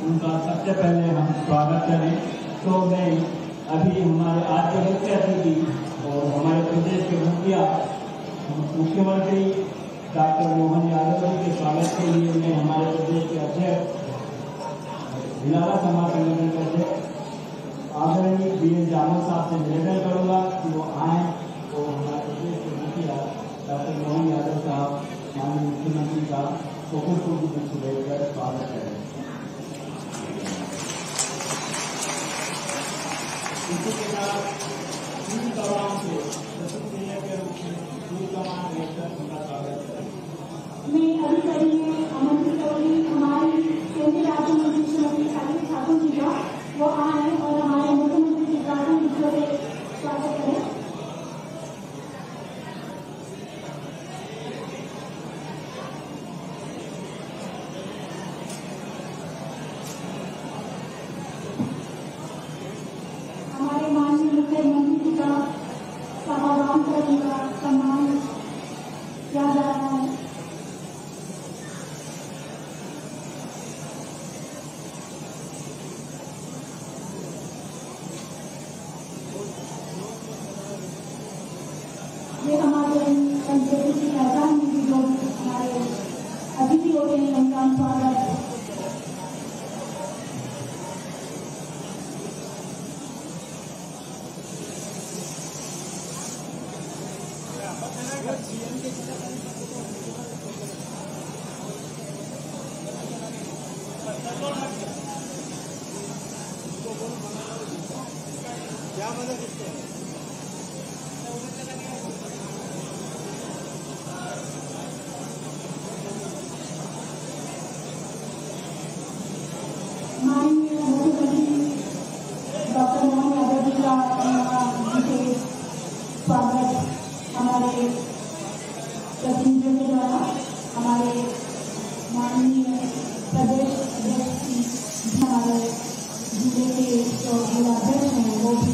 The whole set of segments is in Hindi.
उनका सबसे पहले हम स्वागत करें। तो मैं अभी हमारे आज के मुख्य अतिथि और हमारे प्रदेश के मुख्यमंत्री डॉक्टर मोहन यादव जी के स्वागत के लिए मैं हमारे प्रदेश के अध्यक्ष भिलाला समाज संगठन के अध्यक्ष आदरणीय बी.एन. जामल साहब से निवेदन करूंगा कि वो आए और हमारे प्रदेश के मुखिया डॉक्टर मोहन यादव साहब माननीय मुख्यमंत्री का पुष्प देकर स्वागत करें। इसी के साथ तीन कमान से प्रतिक्रिया के रूप में तीन कमान लेकर उनका स्वागत करें। मैं अधिकारी में आमंत्रित करूंगी हमारी केंद्रीय राज्य मंत्री श्रीमती शालिनी ठाकुर जी का, वो आए और हमारे मुख्यमंत्री जी का स्वागत करें। हमारे माननीय मुख्यमंत्री जी का सभागान करने का सम्मान किया जा रहा है। ये हमारे संस्कृति की पहचान में भी जो हमारे अतिथि होते हैं उनका स्वागत। क्या मदद करते हैं? माननीय मुख्यमंत्री डॉक्टर मोहन यादव जी का विशेष स्वागत हमारे प्रतिनिधियों के द्वारा। हमारे माननीय प्रदेश अध्यक्ष हमारे जिले के जो जिलाध्यक्ष हैं वो भी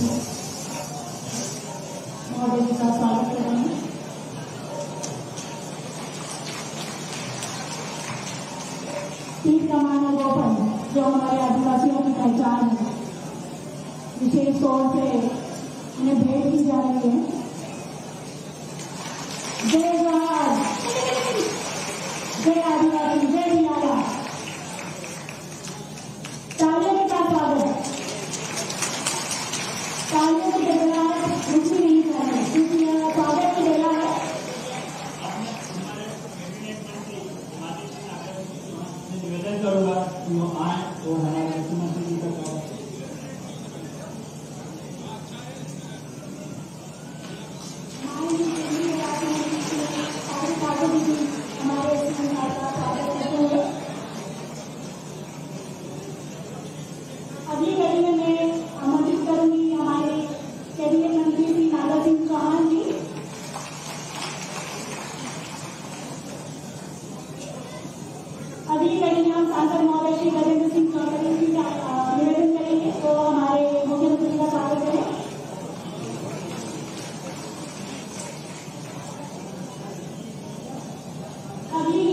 महोदय जी का स्वागत कर रहे हैं। तीर कमान और गोपन जो हमारे आदिवासियों की पहचान है, विशेष तौर से उन्हें भेंट की जा रही है। जय जवान, जय आदिवासी, जय भिलाला। तालियों के साथ स्वागत। तालियों की गड़गड़ाहट रुकनी नहीं चाहिए क्योंकि यह स्वागत की बेला है। निवेदन करूंगा कि वो आए और हमारे मुख्यमंत्री जी का स्वागत करें। अगली कड़ी में मैं आमंत्रित करूंगी हमारे कैबिनेट मंत्री श्री नागर सिंह चौहान जी। अगली कड़ी में हम सांसद महोदय श्री गजेंद्र सिंह चौधरी जी का निवेदन करेंगे तो हमारे मुख्यमंत्री का स्वागत करें। अगली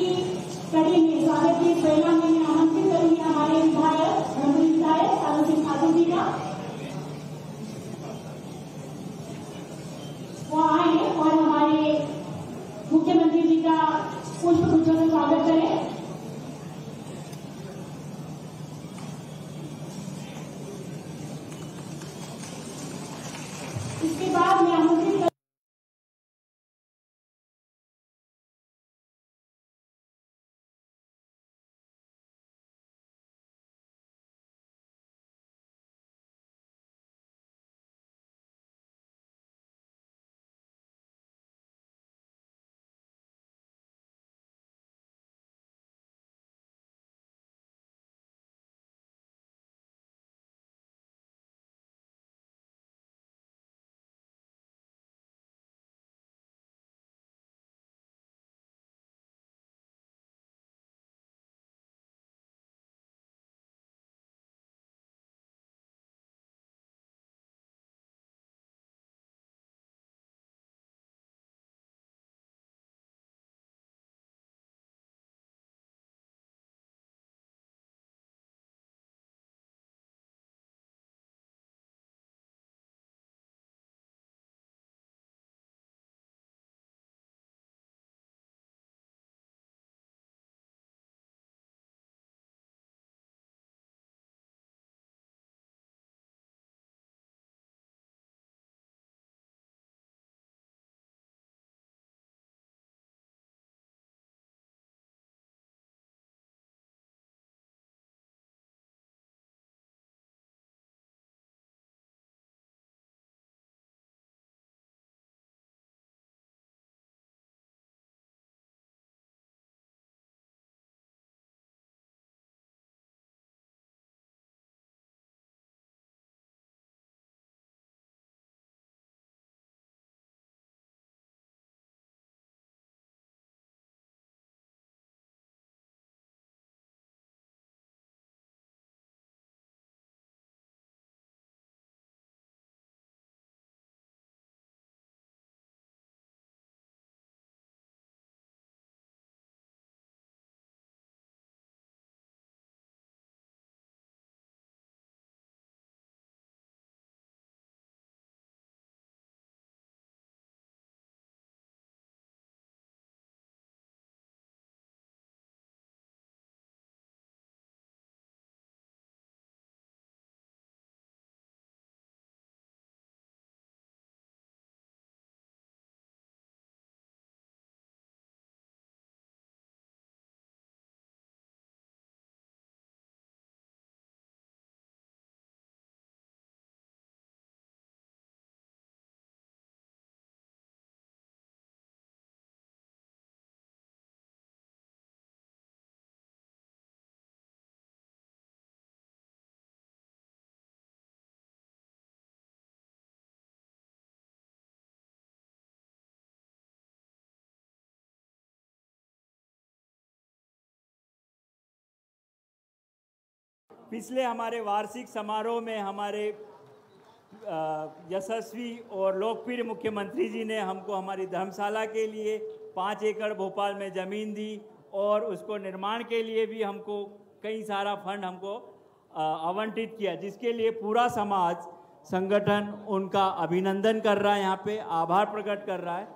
कड़ी में स्वागत की प्रेरणा में मैं आमंत्रित करूंगी हमारे विधायक साधु सिंह ठाकुर जी का, वो आए और हमारे मुख्यमंत्री जी का पुष्प गुच्छों से स्वागत करें। इसके बाद मैं आमंत्रित पिछले हमारे वार्षिक समारोह में हमारे यशस्वी और लोकप्रिय मुख्यमंत्री जी ने हमको हमारी धर्मशाला के लिए 5 एकड़ भोपाल में ज़मीन दी और उसको निर्माण के लिए भी हमको कई सारा फंड हमको आवंटित किया, जिसके लिए पूरा समाज संगठन उनका अभिनंदन कर रहा है, यहाँ पे आभार प्रकट कर रहा है।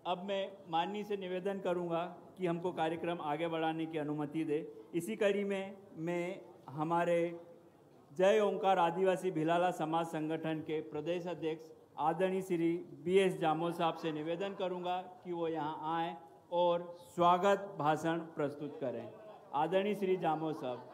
अब मैं माननीय से निवेदन करूंगा कि हमको कार्यक्रम आगे बढ़ाने की अनुमति दे। इसी कड़ी में मैं हमारे जय ओंकार आदिवासी भिलाला समाज संगठन के प्रदेश अध्यक्ष आदरणीय श्री BS जामोद साहब से निवेदन करूंगा कि वो यहाँ आएँ और स्वागत भाषण प्रस्तुत करें। आदरणीय श्री जामोद साहब।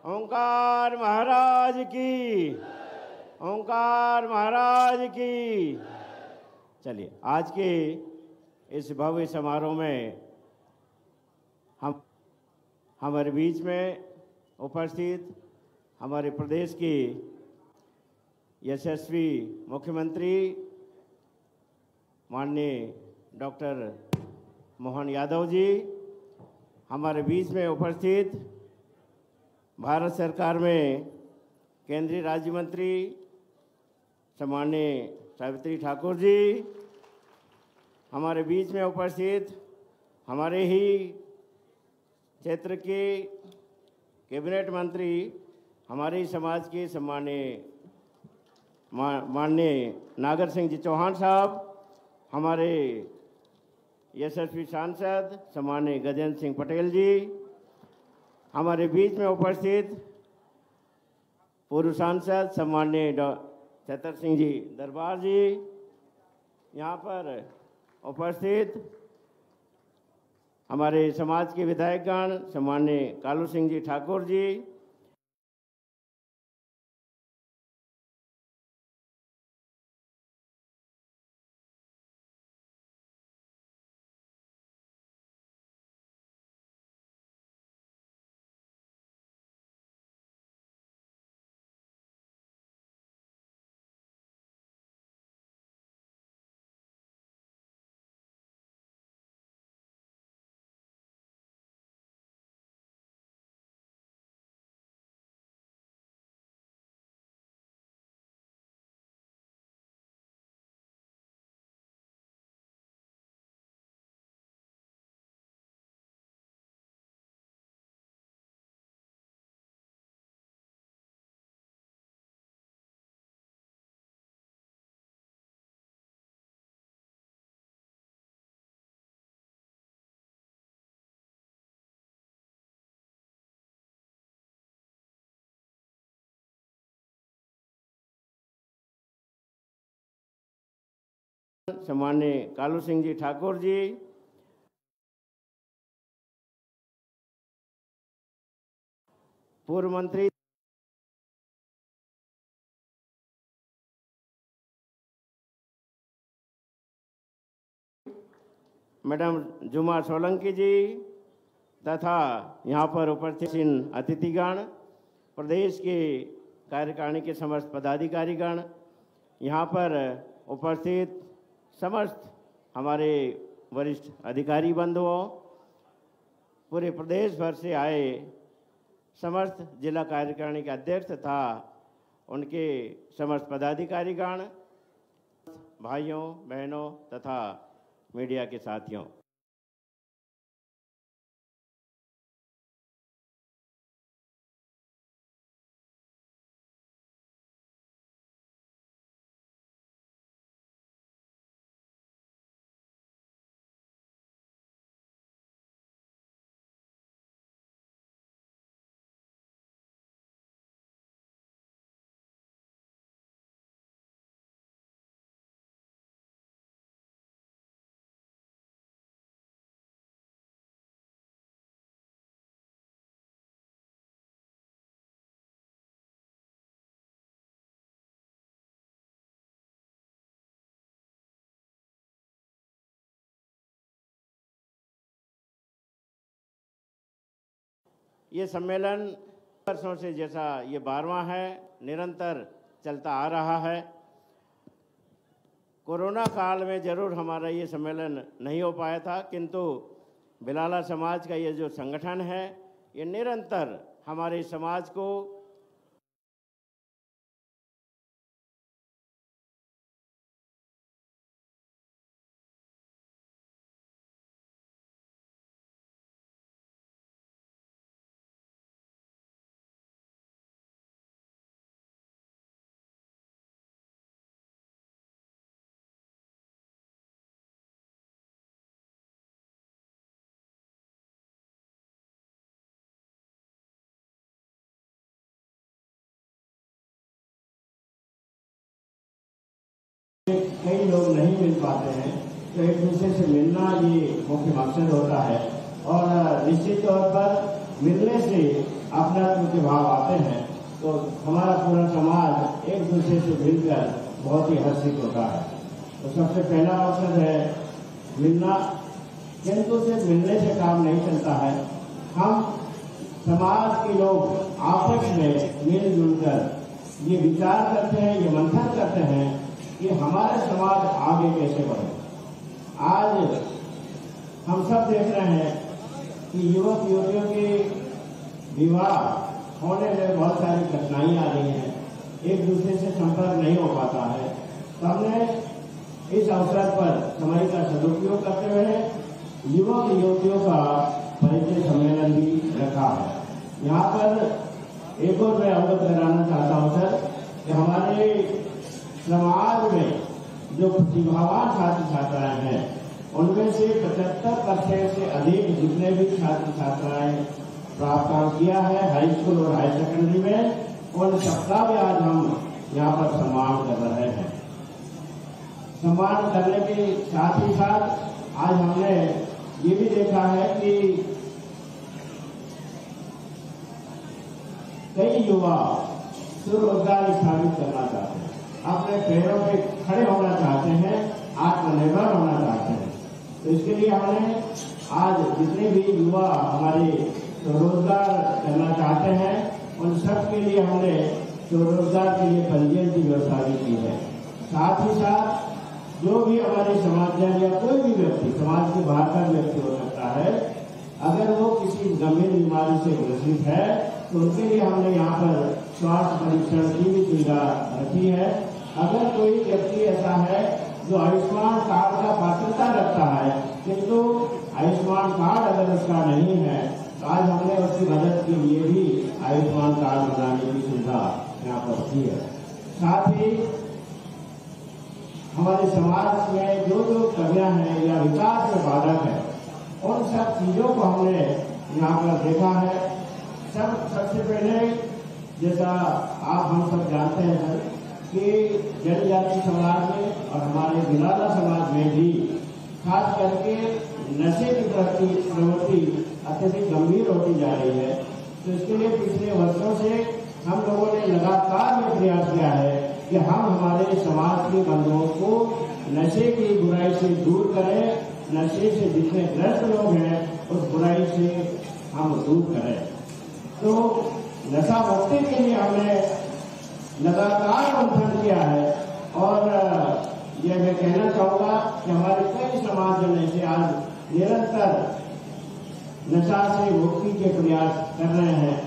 ओंकार महाराज की, ओंकार महाराज की। चलिए, आज के इस भव्य समारोह में हमारे बीच में उपस्थित हमारे प्रदेश के यशस्वी मुख्यमंत्री माननीय डॉक्टर मोहन यादव जी, हमारे बीच में उपस्थित भारत सरकार में केंद्रीय राज्य मंत्री सम्माननीय सावित्री ठाकुर जी, हमारे बीच में उपस्थित हमारे ही क्षेत्र के कैबिनेट मंत्री, हमारे ही समाज के सम्माननीय माननीय नागर सिंह जी चौहान साहब, हमारे यशस्वी सांसद सम्माननीय गजेंद्र सिंह पटेल जी, हमारे बीच में उपस्थित पूर्व सांसद सम्माननीय छतर सिंह जी दरबार जी, यहाँ पर उपस्थित हमारे समाज के विधायकगण सम्माननीय कालू सिंह जी ठाकुर जी, सम्माननीय कालू सिंह जी ठाकुर जी, पूर्व मंत्री मैडम जुमा सोलंकी जी तथा यहाँ पर उपस्थित अतिथिगण, प्रदेश के कार्यकारिणी के समस्त पदाधिकारीगण, यहाँ पर उपस्थित समस्त हमारे वरिष्ठ अधिकारी बंधुओं, पूरे प्रदेश भर से आए समस्त जिला कार्यकारिणी के अध्यक्ष तथा उनके समस्त पदाधिकारीगण, भाइयों बहनों तथा मीडिया के साथियों, ये सम्मेलन वर्षों से जैसा ये 12वां है, निरंतर चलता आ रहा है। कोरोना काल में जरूर हमारा ये सम्मेलन नहीं हो पाया था, किंतु बिलाला समाज का ये जो संगठन है ये निरंतर हमारे समाज को कई लोग नहीं मिल पाते हैं, तो एक दूसरे से मिलना ये मुख्य मकसद होता है। और निश्चित तौर पर मिलने से अपनात्व के भाव आते हैं, तो हमारा पूरा समाज एक दूसरे से मिलकर बहुत ही हर्षित होता है। तो सबसे पहला मकसद है मिलना, किंतु सिर्फ मिलने से काम नहीं चलता है। हम समाज के लोग आपस में मिलजुल कर ये विचार करते हैं, ये मंथन करते हैं कि हमारे समाज आगे कैसे बढ़े। आज हम सब देख रहे हैं कि युवक युवतियों के विवाह होने में बहुत सारी कठिनाई आ रही हैं, एक दूसरे से संपर्क नहीं हो पाता है। तो हमने इस अवसर पर समय का सदुपयोग करते हुए युवक युवतियों का परिचय सम्मेलन भी रखा है। यहाँ पर एक और मैं अवगत कराना चाहता हूँ सर कि हमारे समाज में जो प्रतिभावान छात्र छात्राएं हैं उनमें से 75% से अधिक जितने भी छात्र छात्राएं प्राप्त किया है हाई स्कूल और हाई सेकेंडरी में, उन सबका भी आज हम यहाँ पर सम्मान कर रहे हैं। सम्मान करने के साथ ही साथ आज हमने ये भी देखा है कि कई युवा स्वरोजगार स्थापित करना चाहते हैं, अपने पैरों पे खड़े होना चाहते हैं, आत्मनिर्भर होना चाहते हैं। तो इसके लिए हमने आज जितने भी युवा हमारे स्वरोजगार करना चाहते हैं उन सब के लिए हमने स्वरोजगार के लिए पंजीयन की व्यवस्था भी की है। साथ ही साथ जो भी हमारे समाजजन या कोई भी व्यक्ति समाज के बाहर का व्यक्ति हो सकता है, अगर वो किसी गंभीर बीमारी से ग्रसित है तो उनके लिए हमने यहाँ पर स्वास्थ्य परीक्षण की भी सुविधा रखी है। अगर कोई व्यक्ति ऐसा है जो आयुष्मान कार्ड का पात्रता रखता है किंतु आयुष्मान कार्ड अगर उसका नहीं है तो आज हमने उसकी मदद के लिए भी आयुष्मान कार्ड बनाने की सुविधा यहाँ पर की है। साथ ही हमारे समाज में जो जो कमियां हैं या विकास में बाधक है उन सब चीजों को हमने यहाँ पर देखा है। सबसे पहले जैसा आप हम सब जानते हैं सर कि जनजाति समाज में और हमारे बिलाला समाज में भी खास करके नशे की प्रवृत्ति अत्यधिक गंभीर होती जा रही है। तो इसके लिए पिछले वर्षों से हम लोगों ने लगातार में प्रयास किया है कि हम हमारे समाज के बंधुओं को नशे की बुराई से दूर करें, नशे से जितने ग्रस्त लोग हैं उस बुराई से हम दूर करें। तो नशा मुक्ति के लिए हमने लगातार मंथन किया है और यह मैं कहना चाहूंगा कि हमारे कई समाज जन ऐसे आज निरंतर नशा से मुक्ति के प्रयास कर रहे हैं।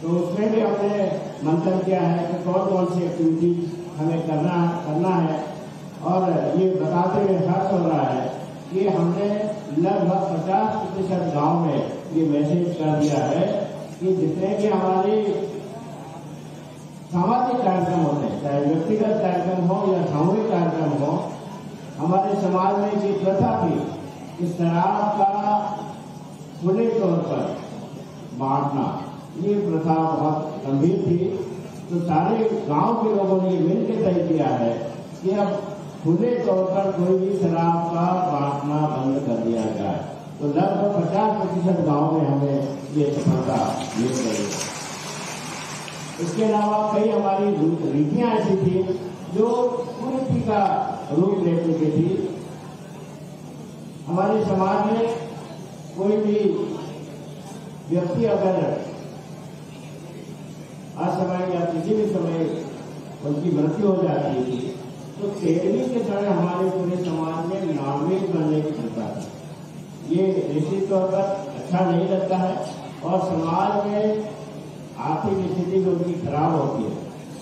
तो उसमें भी हमने मंथन किया है कि कौन कौन सी एक्टिविटीज हमें करना है और ये बताते हुए हर्ष हो रहा है कि हमने लगभग 50% गांव में ये मैसेज कर दिया है कि जितने भी हमारे सामाजिक कार्यक्रम होते हैं, चाहे व्यक्तिगत कार्यक्रम हो या सामूहिक कार्यक्रम हो, हमारे समाज में ये प्रथा थी कि शराब का खुले तौर पर बांटना, ये प्रथा बहुत गंभीर थी। तो सारे गांव के लोगों ने मिलकर तय किया है कि अब खुले तौर पर कोई भी शराब का बांटना बंद कर दिया जाए। तो लगभग 50% गांव में हमें ये सफलता मिल गई। इसके अलावा कई हमारी रीतियां ऐसी थी जो कुरीति का रूप ले चुकी थी। हमारे समाज में कोई भी व्यक्ति अगर असमय या किसी भी समय उनकी मृत्यु हो जाती थी, तो 13वीं के समय हमारे पूरे समाज में नॉनवेज बनने की प्रथा थी। ये निश्चित तौर पर अच्छा नहीं लगता है और समाज में आर्थिक स्थिति भी उनकी खराब होती है।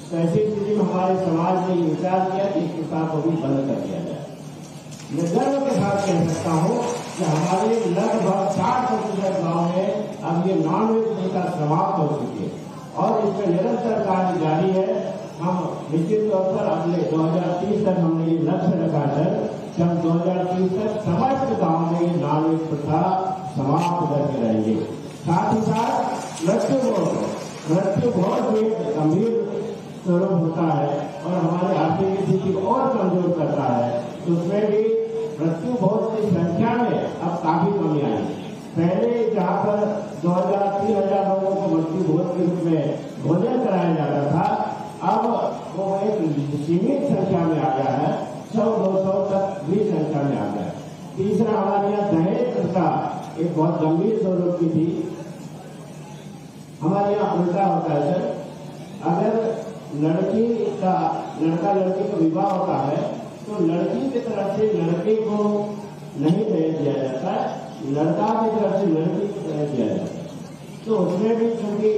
तो ऐसी स्थिति में हमारे समाज ने विचार किया कि इस प्रथा को भी बंद कर दिया जाए। मैं गर्व के साथ कह सकता हूँ कि हमारे लगभग 60% गाँव में अब ये नॉनवेज प्रथा समाप्त हो चुकी है और इसमें निरंतर कार्य जारी है। हम निश्चित तौर पर अगले 2030 तक हमने ये लक्ष्य रखा है कि हम 2030 तक समस्त गाँव में ये नॉनवेज प्रथा समाप्त करके रहेंगे। साथ ही साथ मृत्यु बहुत ही गंभीर स्वरूप होता है और हमारे आर्थिक स्थिति को और कमजोर करता है, तो उसमें भी मृत्यु बहुत की संख्या में अब काफी कमी आई। पहले जहाँ पर 2000-3000 लोगों को मृत्यु भोज के रूप में भोजन कराया जाता था, अब वो एक सीमित संख्या में आ गया है, 100-200 तक भी संख्या में आ गया है। तीसरा, हमारे यहाँ दहेज प्रथा एक बहुत गंभीर स्वरूप की थी। हमारे यहाँ उल्टा होता है सर, अगर लड़का लड़की का विवाह होता है तो लड़की की तरफ से लड़के को नहीं दहेज दिया जाता, लड़का की तरफ से लड़की को दहेज दिया जाता है। तो उसमें भी क्योंकि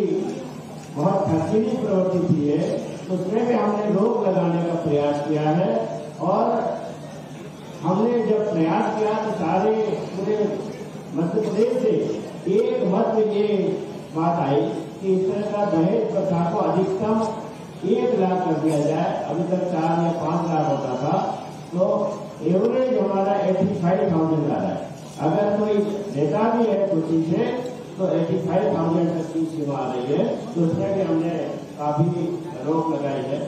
बहुत खर्चीली प्रवृत्ति थी है, तो उसमें भी हमने रोक लगाने का प्रयास किया है और हमने जब प्रयास किया तो सारे पूरे मध्य प्रदेश से एक मत में ये बात आई कि इस तरह का दहेज प्रथा को अधिकतम 1 लाख कर दिया जाए। अभी तक 4 या 5 लाख होता था, तो एवरेज हमारा 85,000 आ रहा है। अगर कोई देता भी है खुशी से तो 85,000 तक की सीमा आ रही है, तो उसमें भी हमने काफी रोक लगाई है।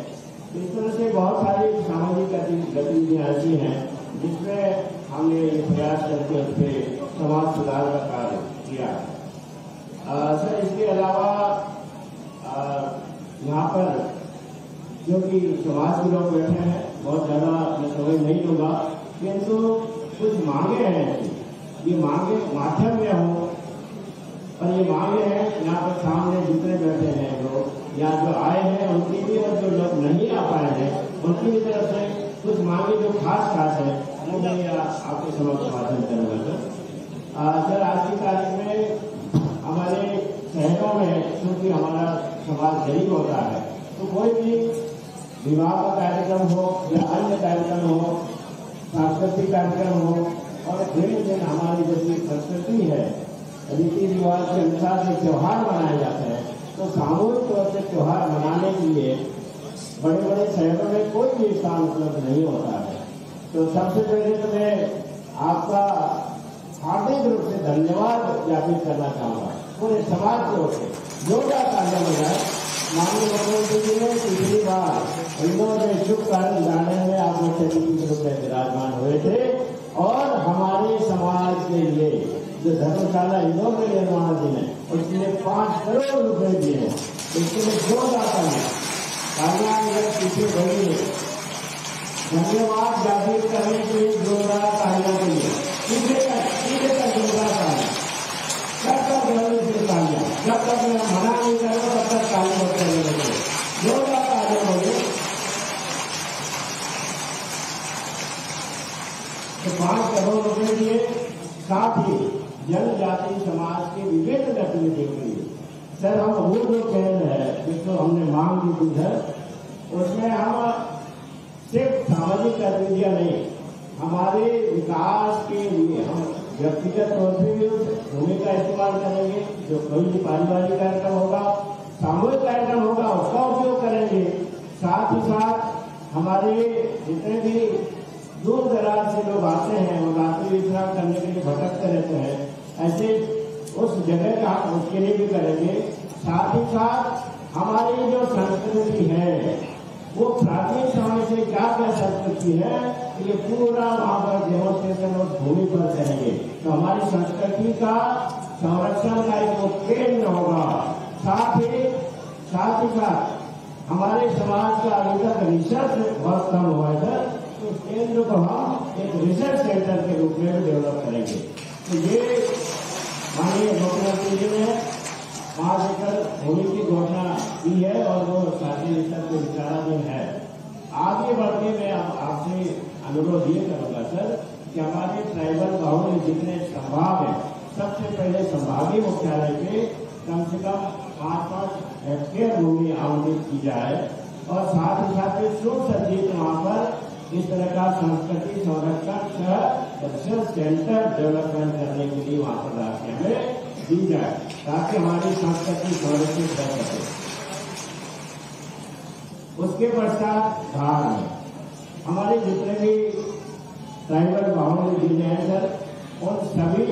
इस तरह से बहुत सारी सामाजिक गतिविधियां ऐसी हैं जिसमें हमने ये प्रयास करके उस पर समाज सुधार का कार्य किया। सर, इसके अलावा यहाँ पर जो कि समाज के लोग बैठे हैं, बहुत ज्यादा मैं समय नहीं लूंगा, किंतु कुछ मांगे हैं, ये मांगे माध्यम में हो और ये मांगे हैं यहाँ पर सामने जितने बैठे हैं लोग या जो आए हैं उनकी भी और जो लोग नहीं आ पाए हैं उनकी भी तरफ से कुछ मांगे जो खास है वो मैं आपके समक्ष भाषण करूँगा। सर, आज की तारीख में हमारे शहरों में क्योंकि हमारा समाज गरीब होता है, तो कोई भी विवाह का कार्यक्रम हो या अन्य कार्यक्रम हो, सांस्कृतिक कार्यक्रम हो और दिन हमारी जैसी संस्कृति है, रीति रिवाज के अनुसार जो त्योहार मनाए जाते हैं, तो सामूहिक तौर से त्योहार मनाने के लिए बड़े बड़े शहरों में कोई भी स्थान उपलब्ध नहीं होता है। तो सबसे पहले तो मैं आपका हार्दिक रूप से धन्यवाद ज्ञापित करना चाहूँगा पूरे समाज की ओर से। योगा कार्य में जाए, माननीय मुख्यमंत्री जी ने पिछली बार इंदौर में शुभ कार्य जाने में आप मुख्य अतिथि के रूप में विराजमान हुए थे और हमारे समाज के लिए जो धर्मशाला इंदौर में निर्माणाधीन है उसके 5 करोड़ रुपए दिए, इसके लिए जोरदार तालियां पीछे बढ़ी है। धन्यवाद ज्ञापित करने के लिए जोरदार तालियां के लिए पीछे का जोरदार तालियां, जब तक जरूरी से तालियां, जब तक मैं मना नहीं करूँ तब तक ताली बचते रहेंगे, जोरदार तालियां बोले। तो 5 करोड़ रुपए दिए, साथ ही जनजाति समाज के विभिन्न गतिविधियों के लिए सर हम वो जो केंद्र है जिसको हमने मांग दी है उसमें हम सिर्फ सामाजिक गतिविधियां नहीं, हमारे विकास के लिए हम व्यक्तिगत तौर पर भी भूमि का इस्तेमाल करेंगे। जो कोई भी पारिवारिक कार्यक्रम होगा, सामूहिक कार्यक्रम होगा, उसका उपयोग करेंगे। साथ ही साथ हमारे जितने भी दूर दराज से लोग आते हैं और रात्रि विश्राम करने के लिए भटकते रहते हैं, ऐसे उस जगह का हम उसके लिए भी करेंगे। साथ ही साथ हमारी जो संस्कृति है वो प्राचीन समय से क्या क्या संस्कृति है ये पूरा वहां पर डेमोन्स्ट्रेशन उस भूमि पर करेंगे, तो हमारी संस्कृति का संरक्षण का एक वो केंद्र होगा। साथ ही साथ हमारे समाज का अभी तक रिसर्च बहुत कम हुआ है, तो उस केंद्र को हम एक रिसर्च सेंटर के रूप में डेवलप करेंगे। तो ये माननीय मुख्यमंत्री जी ने 5 एकड़ भूमि की घोषणा की है और वो साथी स्तर के विचाराधीन है। आगे बढ़ के मैं आपसे अनुरोध ये करूंगा सर कि हमारे ट्राइबल बाहुल्य जितने संभाग हैं, सबसे पहले संभागीय मुख्यालय पे कम से कम 5-5 हेक्टेयर भूमि आवंटित की जाए और साथ ही साथ सुसज्जित वहाँ पर इस तरह का संस्कृति संरक्षण सह सेंटर डेवलपमेंट करने के लिए वहाँ पर राशि हमें दी जाए ताकि हमारी संस्कृति संरक्षित रह सके। उसके पश्चात धार में हमारे जितने भी ट्राइबल बाहुल्य जिले हैं सर, उन सभी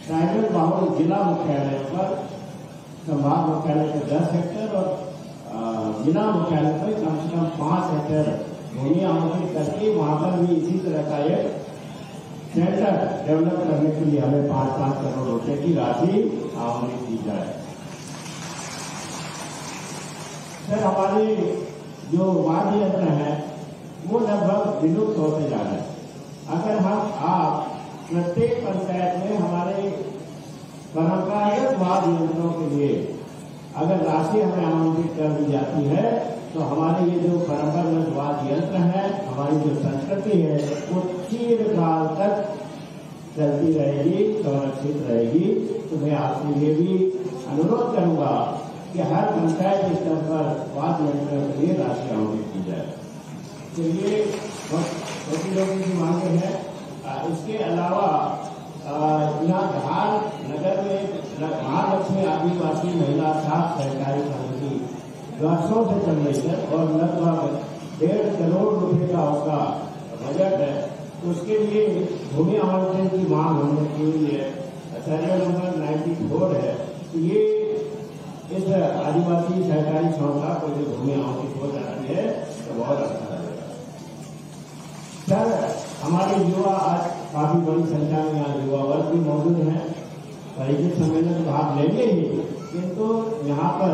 ट्राइबल बाहुल्य जिला मुख्यालय पर संभाग मुख्यालय पर 10 हेक्टेयर और जिला मुख्यालय पर कम से कम 5 हेक्टेयर भूमि आवंटित करके वहां पर भी इसी तरह का एक सेंटर डेवलप करने के लिए हमें 5-5 करोड़ रुपए की राशि आवंटित की जाए। सर हमारे जो वाद्य यंत्र है वो लगभग विलुप्त होते जा रहे हैं। अगर आप प्रत्येक पंचायत में हमारे परंपरागत वाद्य यंत्रों के लिए अगर राशि हमें आवंटित कर दी जाती है तो हमारे ये जो परंपरागत वाद्य यंत्र है, हमारी जो संस्कृति है वो चिरकाल तक चलती रहेगी, संरक्षित रहेगी। तो मैं आपसे ये भी अनुरोध करूंगा कि हर पंचायत स्तर पर वाद्य यंत्रों के लिए राशि आवंटित की जाए। तो ये छोटी लोगों की मांगे हैं। इसके अलावा यहाँ धार नगर में महालक्ष्मी आदिवासी महिला साख सहकारी समिति वर्षों से चल रही है और लगभग 1.5 करोड़ रुपए का उसका बजट है। उसके लिए भूमि आवंटन की मांग होने के लिए सर्वे नंबर 94 है। तो ये इस आदिवासी सहकारी संस्था को जो भूमि आवंटित हो जाती है तो बहुत अच्छा लगेगा। सर हमारे युवा आज काफी बड़ी संख्या में यहाँ युवा वर्ग भी मौजूद हैं, परिचित सम्मेलन में भाग लेंगे ही, किंतु यहाँ पर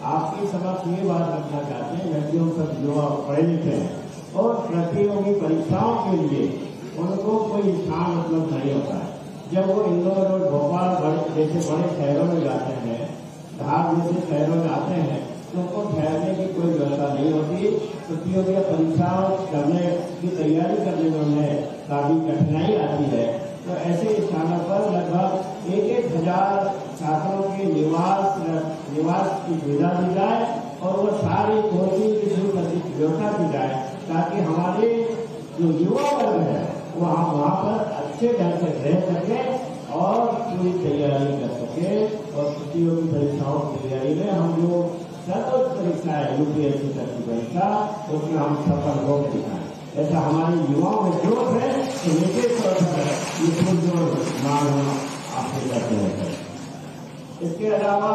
आपके समक्ष ये बात रखना चाहते हैं कि हम सब युवा पढ़े लिखे हैं और प्रतियोगी परीक्षाओं के लिए उनको कोई स्थान उपलब्ध नहीं होता है। जब वो इंदौर और भोपाल जैसे बड़े शहरों में जाते हैं, धार जैसे शहरों में आते हैं तो उनको ठहरने की कोई व्यवस्था नहीं होती। प्रतियोगी परीक्षाओं करने की तैयारी करने में उन्हें काफी कठिनाई आती है। तो ऐसे स्थानों पर लगभग 1,000 छात्रों के निवास की सुविधा दी जाए और वो सारी कोचिंग की व्यवस्था की जाए ताकि हमारे जो युवा वर्ग है वहाँ पर अच्छे ढंग से रह सके और पूरी तैयारी कर सके। और प्रतियोगी परीक्षाओं की तैयारी में हम जो सर्वोच्च परीक्षा है यूपीएससी तक की परीक्षा, उसमें हम सफल होकर दिखाएं। ऐसा हमारे युवाओं में जोश है तो निश्चित तौर पर ये पुरजोर मांग आपसे करते हैं। इसके अलावा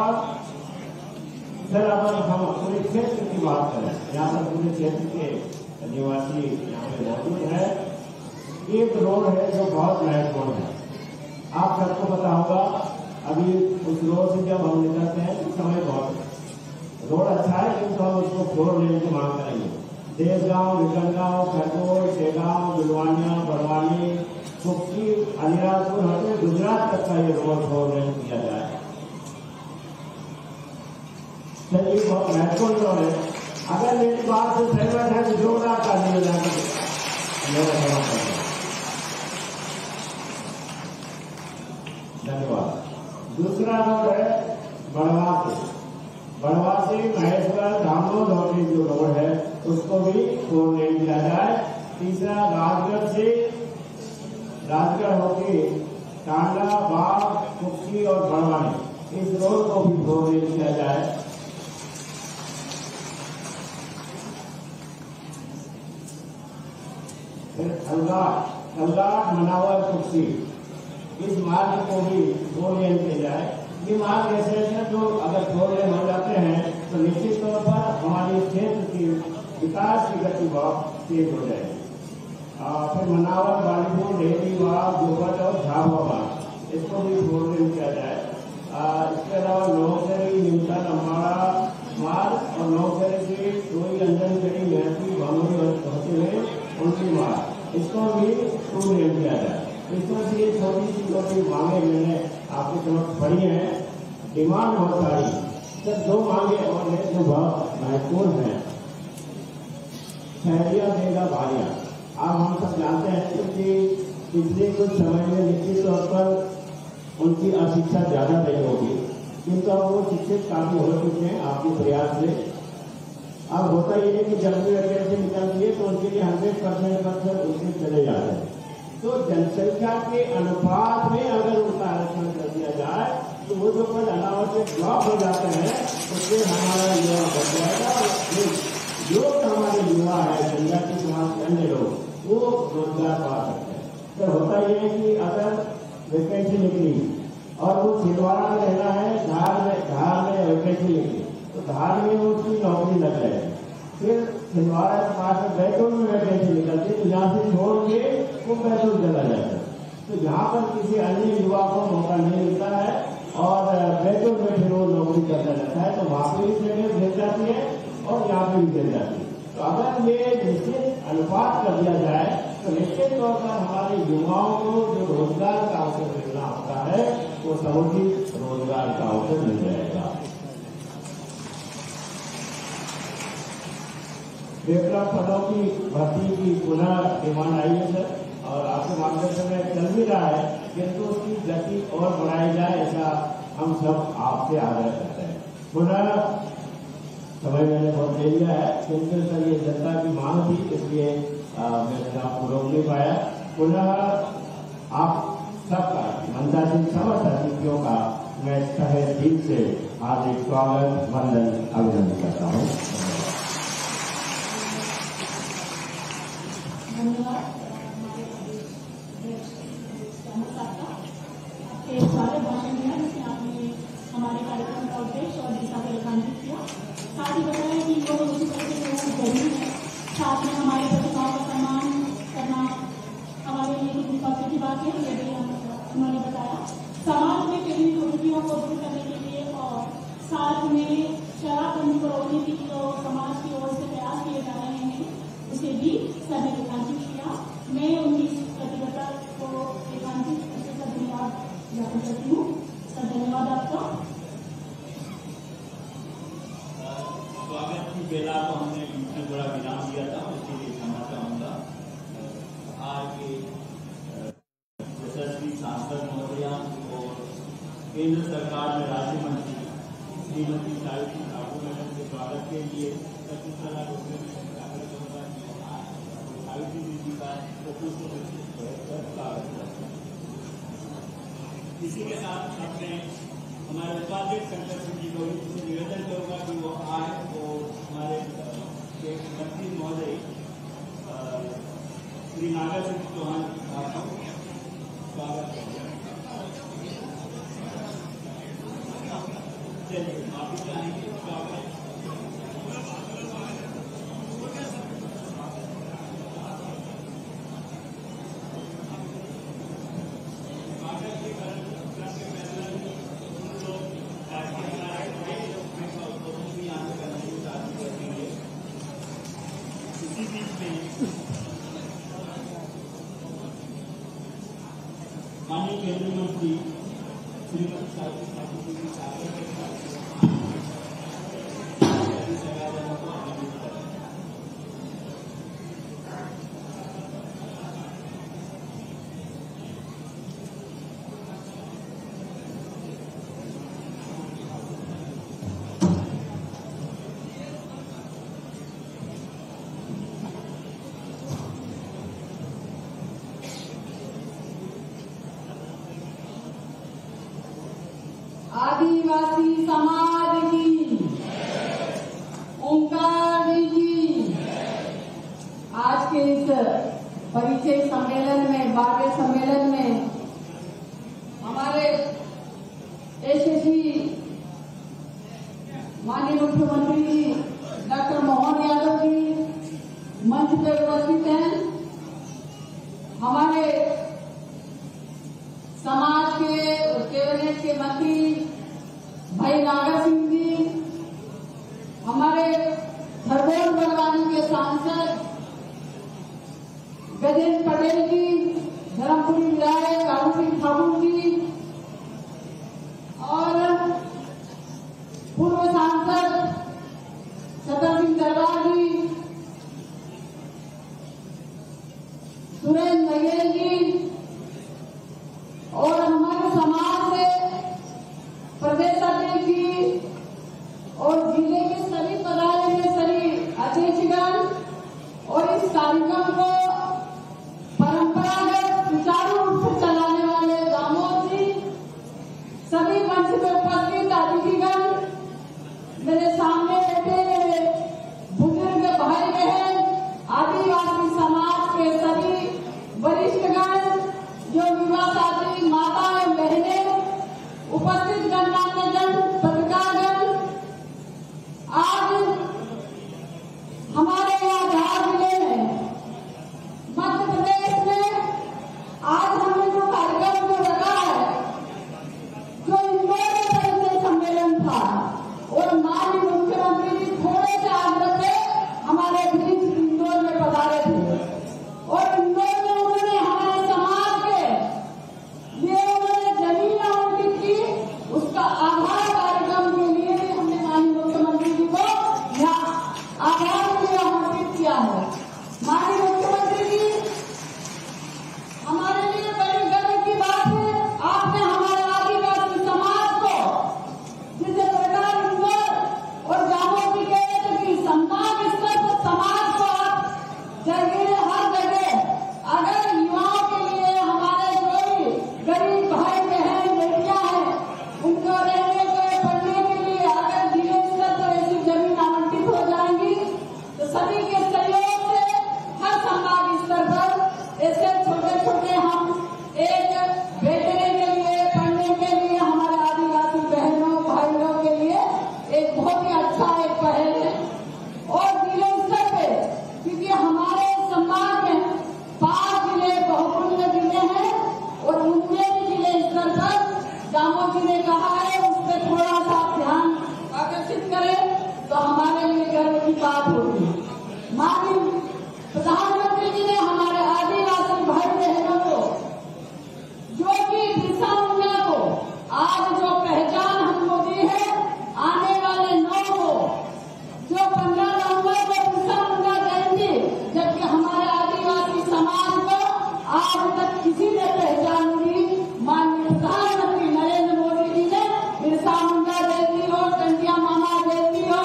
सर अगर हम पूरे क्षेत्र की बात करें, यहाँ पर पूरे क्षेत्र के निवासी यहाँ पे मौजूद है। एक रोड है जो बहुत महत्वपूर्ण है, आप सबको पता होगा। अभी उस रोड से जब हम निकलते हैं तो समय बहुत रोड अच्छा है किंतु हम उसको 4 लेन की मांग करेंगे। देवगांव, विकलगांव, खरगोन, शेगांव, जुलवानिया, बड़वानी, कुक्की, अलीराजपुर होते गुजरात तक का ये रोड 4 लेन किया जाए। चलिए बहुत महत्वपूर्ण रोड है। अगर मेरी बात से सहमत है तो जोरदार का निवेदन धन्यवाद। दूसरा रोड है बड़वा से महेश्वर दामोद होकर जो रोड है उसको भी 4 लेन किया जाए। तीसरा राजगढ़ होके टांडा, बाग, कुक्सी और बड़वानी, इस रोड को भी 4 लेन किया जाए। फिर अलगाट मनावर कुक्सी, इस मार्ग को भी 4 लेन किया जाए। ये मार्ग ऐसे हैं जो अगर 4 लेन हो जाते हैं तो निश्चित तौर पर हमारे क्षेत्र की विकास की गति बहुत तेज हो जाएगी। फिर मनावर, बालीपुर, डेहरी बाग, जोबट और झाबुआ बाग, इसको भी 4 लेन किया जाए। इसके अलावा नौसरी, नीमतल, अम्बाड़ा मार्ग और नौसरी से कोई अंजनगढ़ी, महती, भांगुरी होते हुए उनकी मार्ग, इसको भी 2 लेन किया जाए। इसमें से छोटी सी छोटी मांगे मैंने आपके समक्ष पढ़ी है। डिमांड बहुत सारी, सर दो मांगे और है जो बहुत महत्वपूर्ण है। शहरिया देगा भारिया। अब हम सब जानते हैं कि पिछले कुछ समय में निश्चित तौर पर उनकी अशिक्षा ज्यादा नहीं होगी, किंतु अब वो शिक्षित काफी हो चुके हैं आपके प्रयास से। अब होता ये है कि जब भी वैकेंसी निकलती है तो उनके लिए 100% बच्चे उसमें चले जाते हैं। तो जनसंख्या के अनुपात में अगर उनका आरक्षण कर दिया जाए तो वो जो पद अनावश्यक ब्लॉक हो जाते हैं उससे हमारा युवा बढ़ जाएगा। जो हमारे युवा है जनजाति समाज के अन्य लोग वो रोजगार पा सकते हैं। तो होता यह है कि अगर वैकेंसी निकली और वो छिंदवाड़ा में रहना है, धार में वैकेंसी निकली तो धार में उसकी नौकरी लग जाएगी। फिर छिंदवाड़ा के पास में बैतूल में वैकेंसी निकलती तो यहाँ से छोड़ के वो बैतूल चला जाता है। तो यहाँ पर किसी अन्य युवा को मौका नहीं मिलता है और बैतूल में फिर वो नौकरी करता रहता है, तो वहाँ पे भी जगह मिल जाती है और यहाँ पे भी मिल जाती है। तो अगर ये निश्चित अनुपात कर दिया जाए तो निश्चित तौर पर हमारे युवाओं को जो रोजगार का अवसर मिलना होता है वो समुचित रोजगार का अवसर मिल जाएगा। विकलांग पदों की भर्ती की पुनः डिमांड आई है सर, और आपके मार्गदर्शन में चल भी रहा है, किंतु उसकी गति और बढ़ाई जाए ऐसा हम सब आपसे आग्रह करते हैं। पुनः समय मैंने बहुत दे दिया है, किंतु सर ये जनता की मांग थी इसलिए मैंने आपको रोक नहीं पाया। पुनः आप सबका मंदाकिनी समस्त अतिथियों का मैं तहे दिल से हार्दिक स्वागत, वंदन, अभिनंदन करता हूँ। धन्यवाद हमारे आपके सारे भाषण दिया जिसमें आपने हमारे कार्यक्रम का उद्देश्य और दिशा को रेखांकित किया। साथ ही बताया कि लोग उसी तरह से लोग जरूरी है, साथ में हमारे प्रतिभाओं का सम्मान करना हमारे लिए एक विश्वास की बात है। ये भी उन्होंने बताया समाज में कई कुरीतियों को दूर करने के लिए और साथ में शराबबंदी को रोकने के लिए समाज की ओर से प्रयास किए जा रहे हैं, उसे भी सभी रेखांकित किया। मैं उनकी प्रतिबद्धता को रेखांकित करके धन्यवाद ज्ञापन करती हूँ। सर धन्यवाद आपका। स्वागत की बेला को हमने बीच में बड़ा विराम दिया था, उसके लिए क्षमा चाहूंगा। आज के यशस्वी सांसद महोदया और केंद्र सरकार में राज्य मंत्री श्रीमती सावित्री ठाकुर मैडम के स्वागत के लिए सावित्री जी का इसी के साथ अपने हमारे उपाध्यक्ष शंकर सिंह जी को निवेदन करूंगा कि वो आए और हमारे मंत्री महोदय श्री नागर सिंह चौहान आपका स्वागत करेंगे। चलिए माफी चाहेंगे स्वागत। माननीय केंद्रीय मंत्री श्रीमती सावित्री ठाकुर जी की स्वागत के साथ आदिवासी समाज की ओंकार जी आज के इस परिचय सम्मेलन में, वार्षिक सम्मेलन में हमारे यशस्वी माननीय मुख्यमंत्री जी डॉक्टर मोहन यादव जी मंच पर उपस्थित हैं। हमारे समाज के कैबिनेट के मंत्री भाई नागर सिंह जी, हमारे खरगोन बड़वानी के सांसद गजेंद्र पटेल जी, धर्मपुरी विधायक कालू सिंह ठाकुर जी और पूर्व सुरेंद्र बघेल जी और हमारे समाज से प्रदेश अध्यक्ष जी और जिले के सभी पदाधिकारी अध्यक्षगण और इस कार्यक्रम को परंपरागत सुचारू रूप से चलाने वाले दामोद जी, सभी मंच पर उपस्थित अतिथिगण, मेरे सामने बैठे मेरे बुजुर्ग भाई बहन, आदिवासी समाज के सभी वरिष्ठगण, जो युवा साथी, माता एवं बहनें, उपस्थित गणमान्यजन, पत्रकारगण, आज हमारे यहाँ धार जिले में, मध्य प्रदेश में आज हमने जो कार्यक्रम को रखा है, जो इंदौर में परिचय सम्मेलन था और माननीय मुख्यमंत्री जी थोड़े से आग्रह से हमारे बीच इंदौर में पधारे थे और इंदौर में उन्होंने हमारे समाज के लिए उन्होंने जमीन आवंटित की। उसका आभार कार्यक्रम के लिए भी हमने माननीय मुख्यमंत्री जी को यहाँ आभार के लिए आमंत्रित किया है। माननीय मुख्यमंत्री जी, हमारे लिए बड़ी गर्व की बात है, आपने हमारे आदिवासी समाज को जिस प्रकार इंदौर और जामोद जी के कि सम्मान स्तर पर समाज को आप जगह हर जगह, अगर युवाओं के लिए हमारे जो भी गरीब भाई बहन बेटियां हैं, उनको रहने को पढ़ने के लिए अगर जिले स्तर पर ऐसी जमीन आवंटित हो जाएंगी तो सभी के सहयोग से हर संभाग स्तर पर ऐसे छोटे छोटे हम एक बेटने के लिए, पढ़ने के लिए, हमारे आदिवासी बहनों भाइयों के लिए एक बहुत ही अच्छा एक पहल है। और जिले स्तर पे, क्योंकि हमारे समाज में 5 जिले बहुपुण्य जिले हैं और उनमें भी जिले स्तर पर दामोद जी ने कहा है, उस पर थोड़ा सा ध्यान आकर्षित करें तो हमारे लिए गर्व की बात होगी। माननीय प्रधानमंत्री जी ने हमारे आदिवासी भाई बहनों को, जो कि बिरसा मुंडा को आज जो पहचान हमको दी है, आने वाले 9 को जो 15 नवंबर को बिरसा मुंडा जयंती, जबकि हमारे आदिवासी समाज को आज तक किसी ने पहचान दी, माननीय प्रधानमंत्री नरेंद्र मोदी जी ने बिरसा मुंडा जयंती हो, टंटिया मामा जयंती हो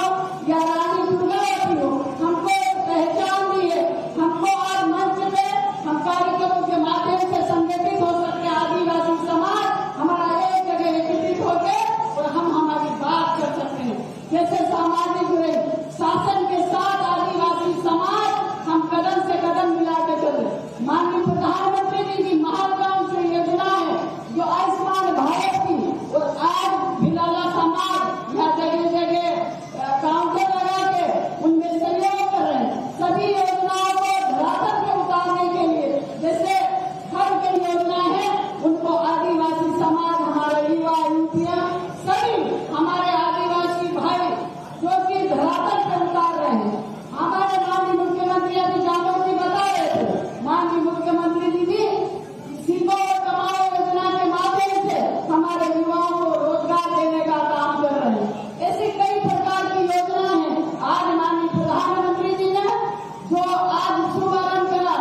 या रानी दुर्गावती हो, हमको पहचान दी है। हमको आज मंच पे हम कार्यक्रमों के माध्यम से संगठित हो सकते, आदिवासी समाज हमारा एक जगह एकत्रित होकर और हम हमारी बात कर सकते हैं। जैसे सामाजिक शासन के साथ आदिवासी समाज हम कदम से कदम मिला के चले। माननीय प्रधानमंत्री जी की महत्वाकांक्षी योजना है जो आयुष्मान भारत की, और आज भिलाला समाज यहाँ जगह जगह काउंटर लगा के उनमें सहयोग कर रहे हैं। सभी योजनाओं को धरातल पे उतारने के लिए, जैसे हर की योजना है, उनको आदिवासी समाज, हमारे युवा युवतियां, सभी हमारे आदिवासी भाई जो कि धरातल पे उतार रहे हैं। हमारे माननीय मुख्यमंत्री अभी जामोद जी बता रहे थे, माननीय मुख्यमंत्री जी सीखो और कमाओ योजना के माध्यम से हमारे युवाओं को रोजगार देने का काम कर रहे हैं। ऐसी कई प्रकार की योजना है। आज माननीय प्रधानमंत्री जी ने जो आज शुभारंभ करा,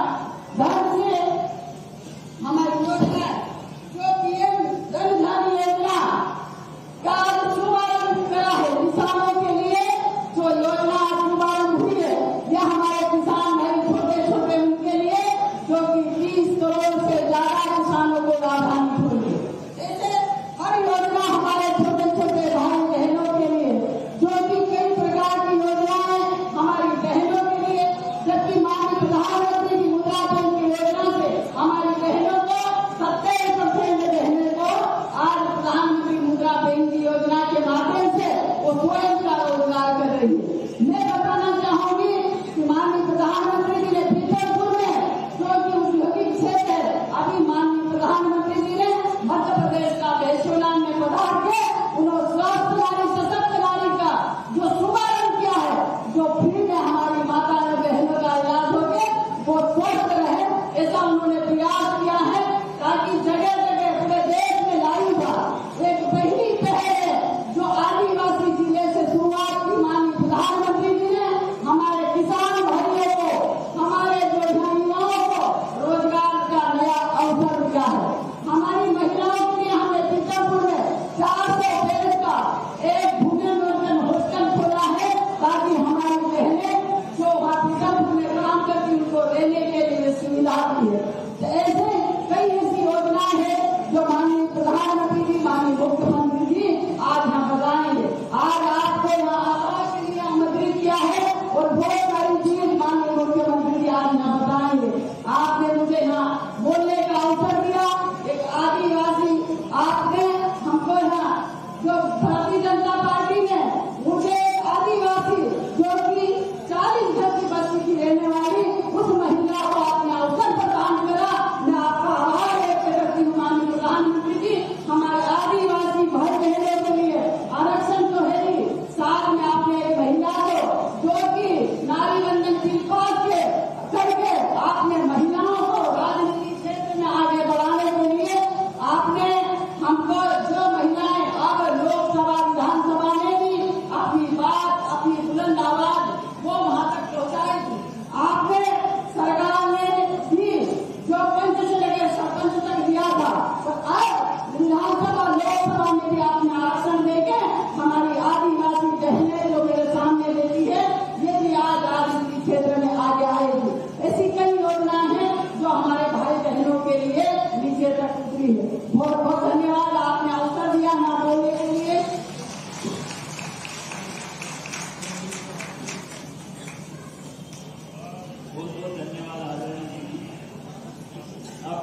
धर्म से हमारी योजना जो पीएम जनधन योजना का शुभारंभ करा है, किसानों के लिए जो योजना शुभारंभ हुई है, यह हमारे किसान भाई छोटे छोटे उनके लिए जो कि 30 करोड़ से ज्यादा किसानों को लाभान्वित होंगे। ऐसे हर योजना हमारे छोटे छोटे भाई बहनों के लिए, जो कि कई प्रकार की योजनाएं हमारी बहनों के लिए, जबकि माननीय प्रधानमंत्री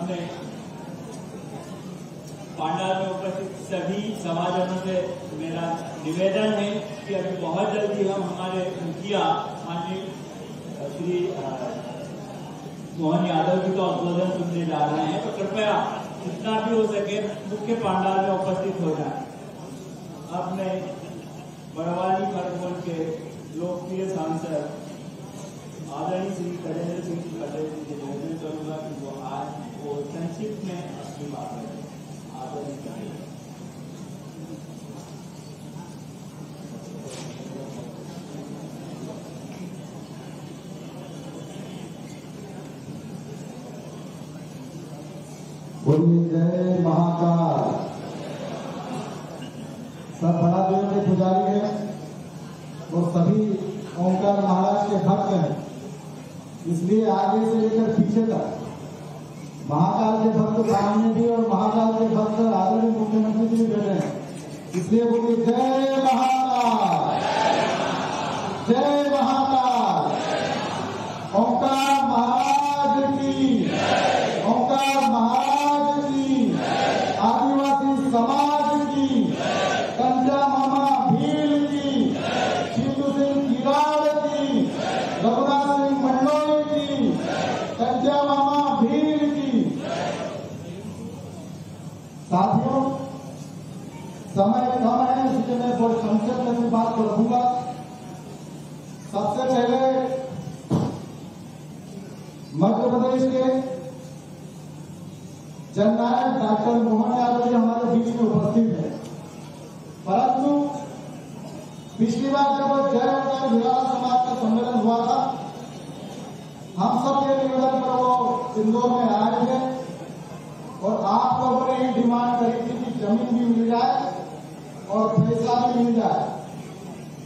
अपने पांडाल में उपस्थित सभी समाजों से मेरा निवेदन है कि अभी बहुत जल्दी हम हमारे मुखिया माननीय श्री मोहन यादव जी का उद्बोधन सुनने जा रहे हैं, तो कृपया जितना भी हो सके मुख्य पांडाल में उपस्थित हो जाए। अपने बड़वानी खरगोन के लोकप्रिय सांसद आदरणीय श्री गजेंद्र सिंह पटेल जी से निवेदन करूंगा कि वो आज वो संक्षिप्त में अपनी बात करें। आदरणीय बोलिए जय महाकाल। सब बड़ा देव के पुजारी हैं और सभी ओंकार महाराज के भक्त हैं, इसलिए आगे से लेकर पीछे तक महाकाल के भक्त सामने भी और महाकाल के भक्त आदरणीय मुख्यमंत्री जी भी बैठे हैं, इसलिए बोलिए जय महाकाल, जय महाकाल। ओंकार महाराज की, ओंकार महाराज की, आदिवासी समाज की, कंजा मामा भील की, सिद्धू सिंह किराड़ की, रघुनाथ सिंह मंडोई की, कंजा मामा भील की। साथियों, समय कम है, इसलिए मैं बहुत संक्षेप में बात को रखूंगा। सबसे पहले मध्य प्रदेश के जननायक डॉक्टर मोहन यादव जी हमारे बीच में उपस्थित है, परंतु पिछली बार जब जय ओंकार भिलाला समाज का सम्मेलन हुआ था, हम सब के निवेदन पर वो इंदौर में आए थे और आप लोगों ने ही डिमांड करी थी कि जमीन भी मिल जाए और पैसा भी मिल जाए,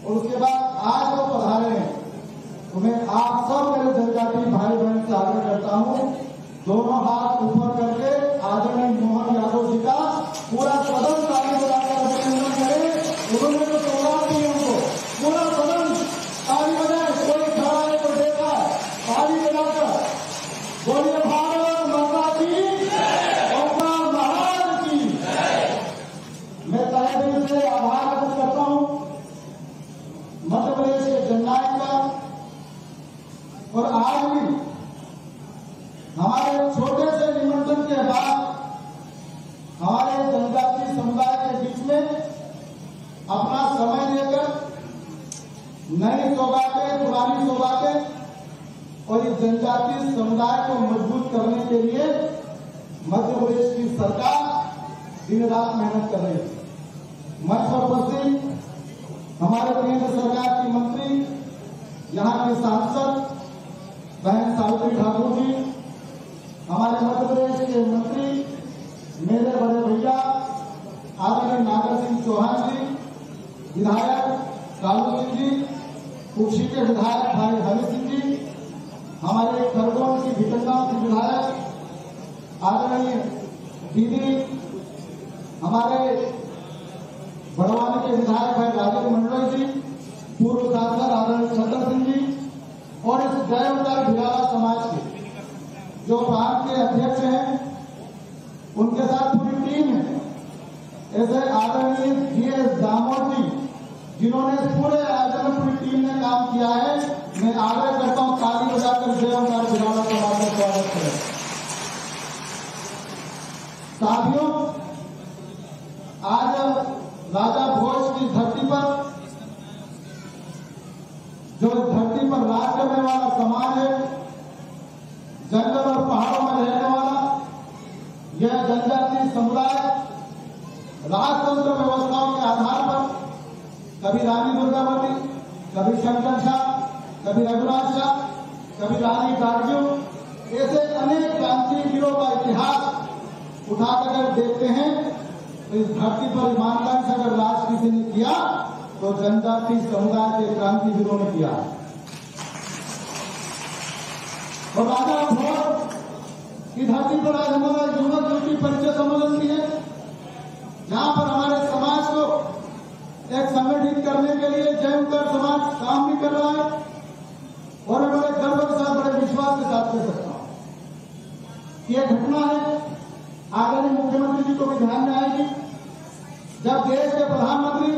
और उसके बाद आज वो पधारे हैं। तो मैं आप सब मेरे जनजाति भाई बहन से आग्रह करता हूं, दोनों हाथ ऊपर करके आदरणीय मोहन यादव जी का पूरा सदन ताली बजाकर अभिनंदन करें। उन्होंने तो सौगात दी हमको, पूरा सदन ताली बजाए, कोई खड़ा है तो देखा ताली बजाकर बोलिए भारत माता की, ओंकार महाराज की। मैं तहे दिल से आभार व्यक्त करता हूं मध्य प्रदेश के जननायक का, और आज भी हमारे छोटे से निमंत्रण के बाद हमारे जनजातीय समुदाय के बीच में अपना समय लेकर नई सौगातें, पुरानी सौगातें और इस जनजातीय समुदाय को मजबूत करने के लिए मध्य प्रदेश की सरकार दिन रात मेहनत कर रही है। मंच पर उपस्थित हमारे केंद्र सरकार की मंत्री, यहाँ के सांसद बहन सावित्री ठाकुर जी, हमारे मध्य प्रदेश के मंत्री मेरे बड़े भैया आदरणीय नागर सिंह चौहान जी, विधायक कालू सिंह जी, कुक्षी के विधायक भाई हरि सिंह जी, हमारे खरगोन की भिटनगांव की विधायक आदरणीय दीदी, हमारे बड़वानी के विधायक भाई राजेंद्र मंडोई जी, पूर्व सांसद आदरणीय छतर सिंह जी, और इस जय ओंकार भिलाला समाज के जो प्रांत के अध्यक्ष हैं, उनके साथ पूरी टीम है। ऐसे आदरणीय जीएस दामोद जी, जिन्होंने इस पूरे आयोजन में पूरी टीम ने काम किया है, मैं आग्रह करता हूं ताली बजाकर जय ओंकार भिलाला समाज का स्वागत करें। साथियों, आज राजा भोज की धरती पर, जो धरती पर राज करने वाला समाज है, जंगल और पहाड़ों में रहने वाला यह जनजातीय समुदाय राजतंत्र व्यवस्थाओं के आधार पर कभी रानी दुर्गावती, कभी शंकर शाह, कभी रघुनाथ शाह, कभी रानी गार्गियों, ऐसे अनेक क्रांति वीरों का इतिहास उठाकर अगर देखते हैं तो इस धरती पर ईमानदारी से अगर राज किसी ने किया तो जनजातीय समुदाय के क्रांति वीरों ने किया। और राजा भोज की धरती पर आज हमारा युवक युवती परिचय सम्मेलन भी है, जहां पर हमारे समाज को एक संगठित करने के लिए जय ओंकार समाज काम भी कर रहा है, और मैं बड़े गर्व के साथ, बड़े विश्वास के साथ कह सकता हूं ये घटना है, आदरणीय मुख्यमंत्री जी को भी ध्यान में आएगी। जब देश के प्रधानमंत्री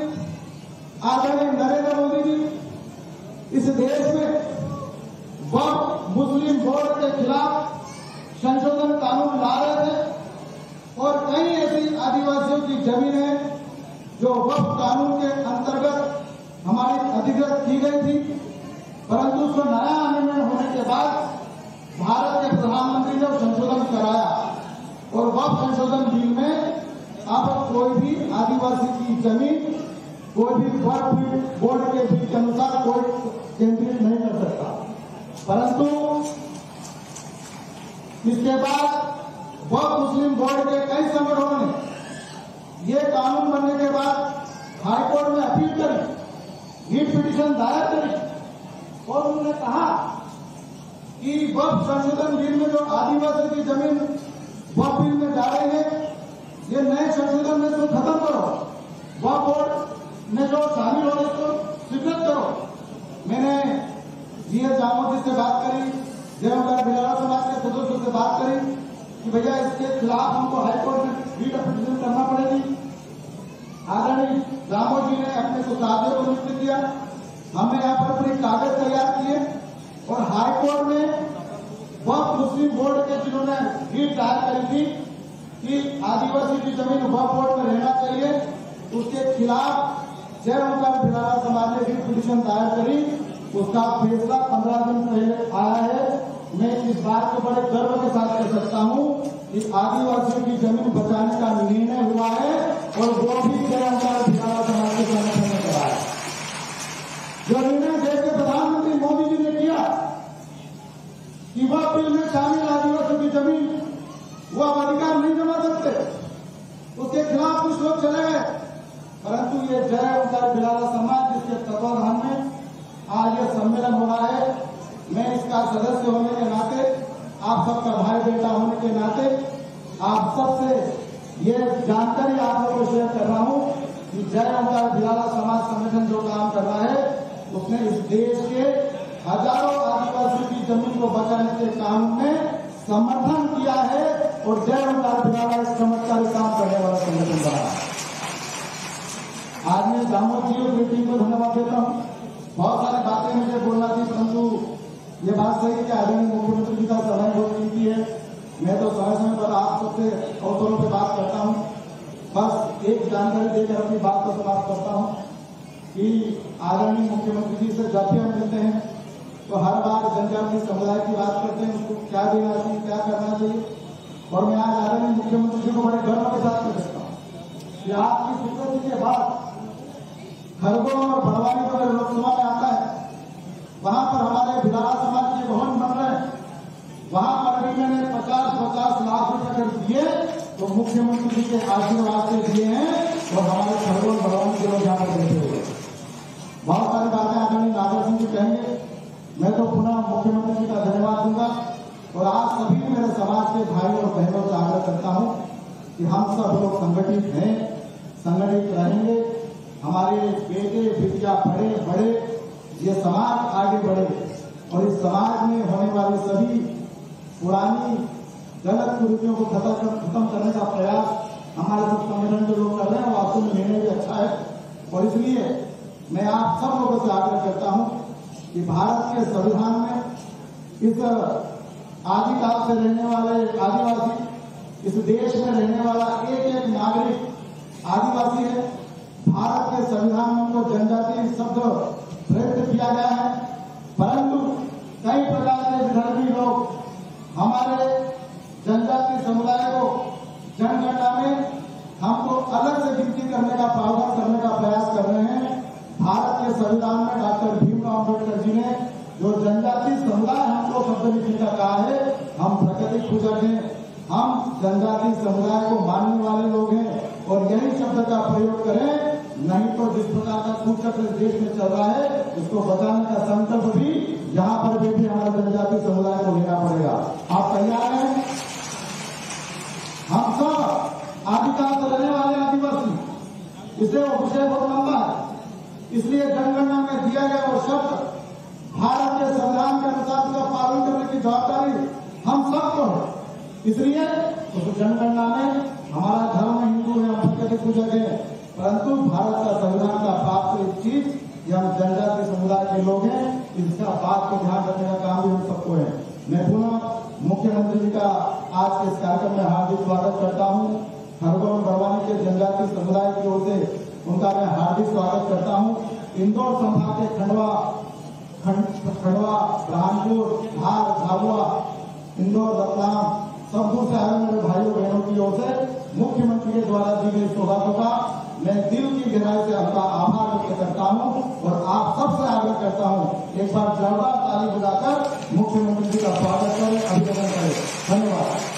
आदरणीय नरेंद्र मोदी जी इस देश में वक्फ मुस्लिम बोर्ड के खिलाफ संशोधन कानून ला रहे थे और कई ऐसी आदिवासियों की जमीन है जो वक्फ कानून के अंतर्गत हमारी अधिकृत की गई थी, परंतु उसको नया अमेंडमेंट होने के बाद भारत के प्रधानमंत्री ने संशोधन कराया और वक्फ संशोधन बिल में अब कोई भी आदिवासी की जमीन कोई भी वक्फ बोर्ड के बिल के अनुसार कोई केंद्रित नहीं कर सकता। परंतु इसके बाद वक्फ मुस्लिम बोर्ड के कई संगठनों ने ये कानून बनने के बाद हाईकोर्ट में अपील करी, रीट पिटीशन दायर करी और उन्होंने कहा कि वक्फ संशोधन बिल में जो आदिवासी की जमीन वक्फ बिल में जा रही है, ये नए संशोधन में इसको खत्म करो, वक्फ बोर्ड में जो शामिल हो इसको स्वीकृत करो। मैंने जीएस जामोद जी से बात करी, जयमगढ़ भिलाड़ा समाज के सदस्यों से बात करी कि भैया इसके खिलाफ हमको हाईकोर्ट में रीट पिटीशन करना पड़ेगी। आदरणीय जामोद जी ने अपने सुसाध्य को नियुक्त किया, हमने यहाँ पर अपने कागज तैयार किए और हाईकोर्ट में वक्फ मुस्लिम बोर्ड के जिन्होंने रीट दायर करी थी कि आदिवासी की जमीन वक्फ बोर्ड में रहना चाहिए, उसके खिलाफ जय ओंकार भिलाड़ा समाज ने रीट पिटीशन दायर करी। उसका फैसला 15 दिन पहले आया है। मैं इस बात को बड़े गर्व के साथ कह सकता हूं कि आदिवासियों की जमीन बचाने का निर्णय हुआ है और वो भी जय ओंकार भिलाड़ा समाज के संगठन ने कराया। जो निर्णय देश के प्रधानमंत्री मोदी जी ने किया कि वह बिल में शामिल आदिवासियों की जमीन वो अब अधिकार नहीं जमा सकते, उसके खिलाफ कुछ लोग चले गए, परंतु ये जय ओंकार भिलाड़ा समाज जिसके तत्वाधान में आज ये सम्मेलन हो रहा है, मैं इसका सदस्य होने के नाते, आप सबका भाई बेटा होने के नाते आप सबसे ये जानकारी आप लोगों को शेयर कर रहा हूं कि जय ओंकार भिलाड़ा समाज संगठन जो काम कर रहा है उसने इस देश के हजारों आदिवासियों की जमीन को बचाने के काम में समर्थन किया है और जय ओंकार भिलाड़ा इस चमत्कारी काम करने वाला संगठन बना है। आज मैं जामोद जी और टीम को धन्यवाद देता हूं। बहुत सारी बातें मुझे बोलना थी, परंतु ये बात सही है कि आदरणीय मुख्यमंत्री जी का समय बहुत कीमती है। मैं तो समय समय पर आप सबसे अवसरों पर बात करता हूं। बस एक जानकारी देकर अपनी बात को समाप्त करता हूं कि आदरणीय मुख्यमंत्री जी से जब भी हम मिलते हैं तो हर बार जनजातीय समुदाय की बात करते हैं, उसको क्या देना चाहिए, क्या करना चाहिए। और मैं आज आदरणीय मुख्यमंत्री जी को बड़े गर्व के साथ कह सकता हूँ कि आपकी स्वीकृति के बाद खरगोन और बड़वानी को अगर लोकसभा में आता है, वहां पर हमारे भिलाड़ा समाज के भवन बन रहे हैं, वहां पर भी मैंने 50-50 लाख रुपए कर दिए तो मुख्यमंत्री जी के आशीर्वाद से दिए हैं और हमारे खरगोन बड़वानी के लोग यहाँ पर बैठे हुए। बहुत सारी बातें आदरणीय नागर सिंह जी कहेंगे, मैं तो पुनः मुख्यमंत्री जी का धन्यवाद दूंगा और आज सभी मेरे समाज के भाइयों और बहनों से आग्रह करता हूं कि हम सब लोग संगठित हैं, संगठित रहेंगे, हमारे बेटे बेटियां पढ़े बढ़े, ये समाज आगे बढ़े और इस समाज में होने वाली सभी पुरानी गलत कुरीतियों को खत्म करने का प्रयास हमारे सब संगठन के लोग कर रहे हैं। वास्तव में निर्णय भी अच्छा है और इसलिए मैं आप सब लोगों से आग्रह करता हूं कि भारत के संविधान में इस आदिकाल से रहने वाले आदिवासी, इस देश में रहने वाला एक एक नागरिक आदिवासी है। भारत के संविधान में उनको जनजातीय शब्द प्रयुक्त किया गया है, परंतु कई प्रकार के विधर्मी लोग हमारे जनजातीय समुदाय को जनगणना में हमको अलग से गिनती करने का प्रावधान करने का प्रयास कर रहे हैं। भारत के संविधान में डॉक्टर भीमराव अम्बेडकर जी ने जो जनजातीय समुदाय हमको शब्द लिखने का कहा है, हम प्राकृतिक पूजक हैं, हम जनजातीय समुदाय को मानने वाले लोग हैं और यही शब्द का प्रयोग करें, नहीं तो जिस प्रकार का कुचक्र देश में चल रहा है उसको बचाने का संकल्प भी यहाँ पर बैठे हमारे जनजातीय समुदाय को लेना पड़ेगा। आप तैयार हैं? हम सब आदिकाल से रहने वाले आदिवासी, इसलिए वो विषय बहुत लंबा है, इसलिए जनगणना में दिया गया वो शब्द भारत के संविधान के अनुसार उसका पालन करने की जवाबदारी हम सबको है। इसलिए उस जनगणना में हमारा धर्म हिंदू है, हम कभी पूजक है, परंतु भारत का संविधान का बात तो एक चीज ये हम जनजाति समुदाय के लोग हैं, इसका बात को ध्यान रखने का काम भी हम सबको है। मैं पुनः मुख्यमंत्री जी का आज के इस कार्यक्रम में हार्दिक स्वागत करता हूं। खरगोन बड़वानी के जनजाति समुदाय की ओर से उनका मैं हार्दिक स्वागत करता हूं। इंदौर संभाग के खंडवा, बुरहानपुर, धार, झाबुआ, इंदौर, रतलाम सब दूर से आए मेरे भाइयों बहनों की ओर से मुख्यमंत्री के द्वारा दी गई सौगातों का मैं दिल की गहराई से आपका आभार व्यक्त करता हूं और आप सबसे आग्रह करता हूं एक बार जोरदार ताली बजाकर मुख्यमंत्री जी का स्वागत करें, अभिनंदन करें। धन्यवाद।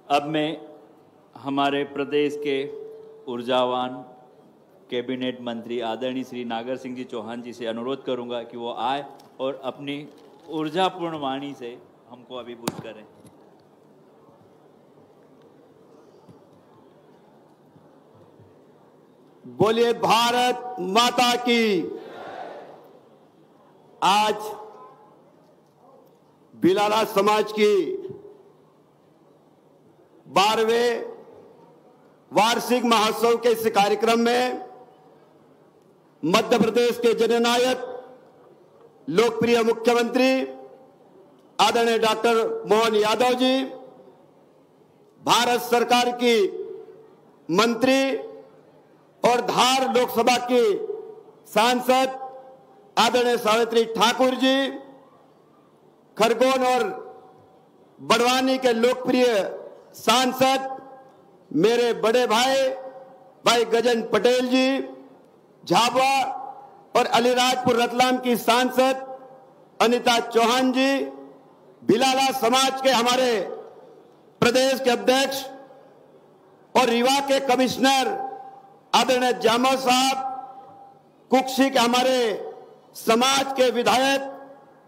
अब मैं हमारे प्रदेश के ऊर्जावान कैबिनेट मंत्री आदरणीय श्री नागर सिंह जी चौहान जी से अनुरोध करूंगा कि वो आए और अपनी ऊर्जापूर्ण वाणी से हमको अभिभूत करें। बोलिए भारत माता की। आज भिलाला समाज की 12वें वार्षिक महोत्सव के इस कार्यक्रम में मध्य प्रदेश के जननायक लोकप्रिय मुख्यमंत्री आदरणीय डॉक्टर मोहन यादव जी, भारत सरकार की मंत्री और धार लोकसभा की सांसद आदरणीय सावित्री ठाकुर जी, खरगोन और बड़वानी के लोकप्रिय सांसद मेरे बड़े भाई गजेंद्र पटेल जी, झाबुआ और अलीराजपुर रतलाम की सांसद अनीता चौहान जी, भिलाला समाज के हमारे प्रदेश के अध्यक्ष और युवा के कमिश्नर आदरणीय जामो साहब, कुक्षी के हमारे समाज के विधायक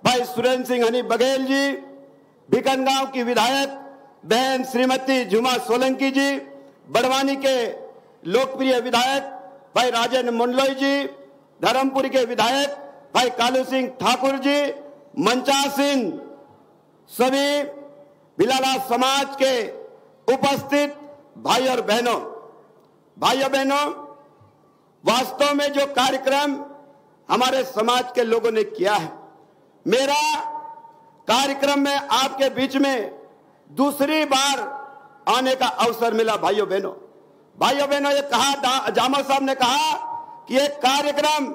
भाई सुरेंद्र सिंह हनी बघेल जी, भिकनगांव की विधायक बहन श्रीमती झुमा सोलंकी जी, बड़वानी के लोकप्रिय विधायक भाई राजेंद्र मंडलोई जी, धर्मपुरी के विधायक भाई कालू सिंह ठाकुर जी, मंचा सिंह, सभी भिलाला समाज के उपस्थित भाई और बहनों, वास्तव में जो कार्यक्रम हमारे समाज के लोगों ने किया है, मेरा कार्यक्रम में आपके बीच में दूसरी बार आने का अवसर मिला। भाइयों बहनों ये कहा, जामा साहब ने कहा कि ये कार्यक्रम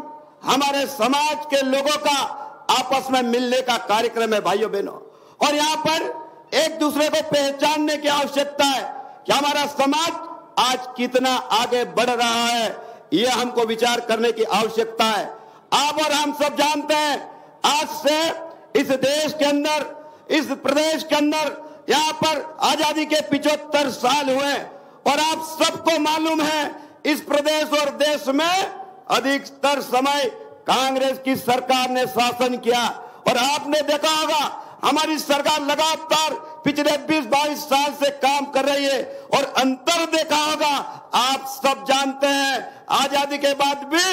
हमारे समाज के लोगों का आपस में मिलने का कार्यक्रम है भाइयों बहनों, और यहाँ पर एक दूसरे को पहचानने की आवश्यकता है कि हमारा समाज आज कितना आगे बढ़ रहा है, ये हमको विचार करने की आवश्यकता है। आप और हम सब जानते हैं, आज से इस देश के अंदर, इस प्रदेश के अंदर यहाँ पर आजादी के 75 साल हुए और आप सबको मालूम है इस प्रदेश और देश में अधिकतर समय कांग्रेस की सरकार ने शासन किया, और आपने देखा होगा हमारी सरकार लगातार पिछले 20-22 साल से काम कर रही है, और अंतर देखा होगा आप सब जानते हैं, आजादी के बाद भी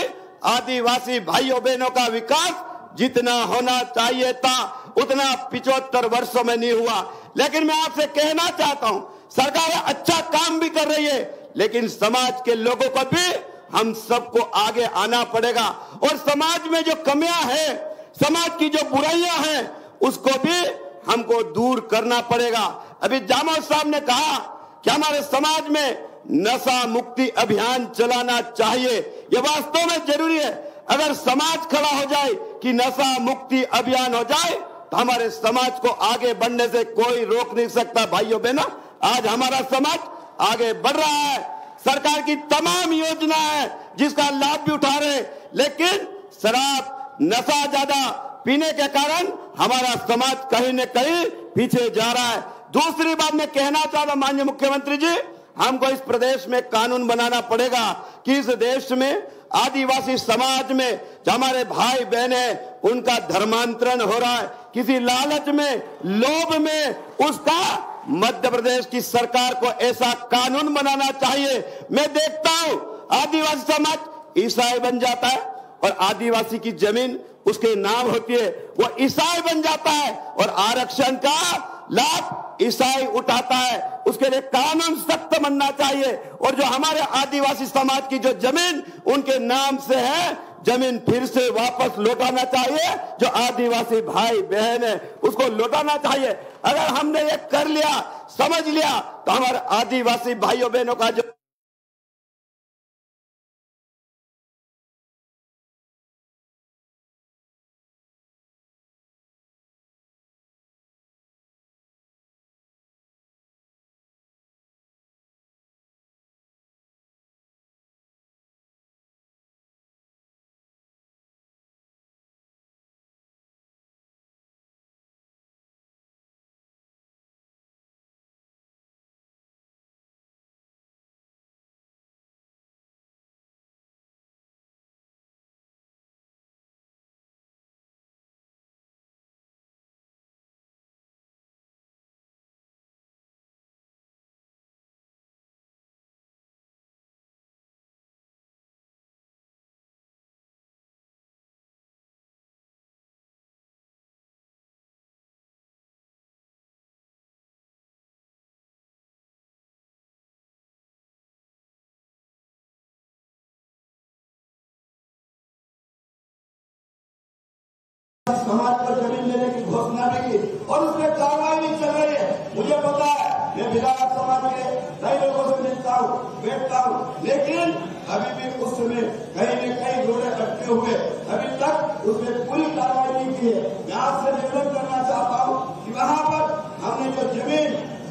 आदिवासी भाइयों बहनों का विकास जितना होना चाहिए था उतना 75 वर्षों में नहीं हुआ। लेकिन मैं आपसे कहना चाहता हूं, सरकार अच्छा काम भी कर रही है, लेकिन समाज के लोगों को भी हम सबको आगे आना पड़ेगा, और समाज में जो कमियां हैं, समाज की जो बुराइयां हैं, उसको भी हमको दूर करना पड़ेगा। अभी जामो साहब ने कहा कि कि हमारे समाज में नशा मुक्ति अभियान चलाना चाहिए। यह वास्तव में जरूरी है। अगर समाज खड़ा हो जाए कि नशा मुक्ति अभियान हो जाए तो हमारे समाज को आगे बढ़ने से कोई रोक नहीं सकता। भाइयों बहनों, आज हमारा समाज आगे बढ़ रहा है। सरकार की तमाम योजना है जिसका लाभ भी उठा रहे, लेकिन शराब नशा ज्यादा पीने के कारण हमारा समाज कहीं न कहीं पीछे जा रहा है। दूसरी बात मैं कहना चाहता हूं माननीय मुख्यमंत्री जी, हमको इस प्रदेश में कानून बनाना पड़ेगा कि इस देश में आदिवासी समाज में जो हमारे भाई बहन हैं उनका धर्मांतरण हो रहा है, किसी लालच में लोभ में उसका मध्य प्रदेश की सरकार को ऐसा कानून बनाना चाहिए। मैं देखता हूं आदिवासी समाज ईसाई बन जाता है और आदिवासी की जमीन उसके नाम होती है, वो ईसाई बन जाता है और आरक्षण का लाभ ईसाई उठाता है। उसके लिए कानून सख्त बनना चाहिए और जो हमारे आदिवासी समाज की जो जमीन उनके नाम से है, जमीन फिर से वापस लौटाना चाहिए। जो आदिवासी भाई बहन है उसको लौटाना चाहिए। अगर हमने ये कर लिया, समझ लिया, तो हमारे आदिवासी भाइयों बहनों का जो समाज पर जमीन लेने की घोषणा भी की और उसमें कार्रवाई भी चल रही है। मुझे पता है, मैं भिलावट समाज के कई लोगों से मिलता हूँ, बैठता हूँ, लेकिन अभी भी उस समय कहीं न कहीं रोड़े अटके हुए, अभी तक उसमें पूरी कार्रवाई नहीं की है। मैं आपसे निवेदन करना चाहता हूँ कि वहाँ पर हमने जो जमीन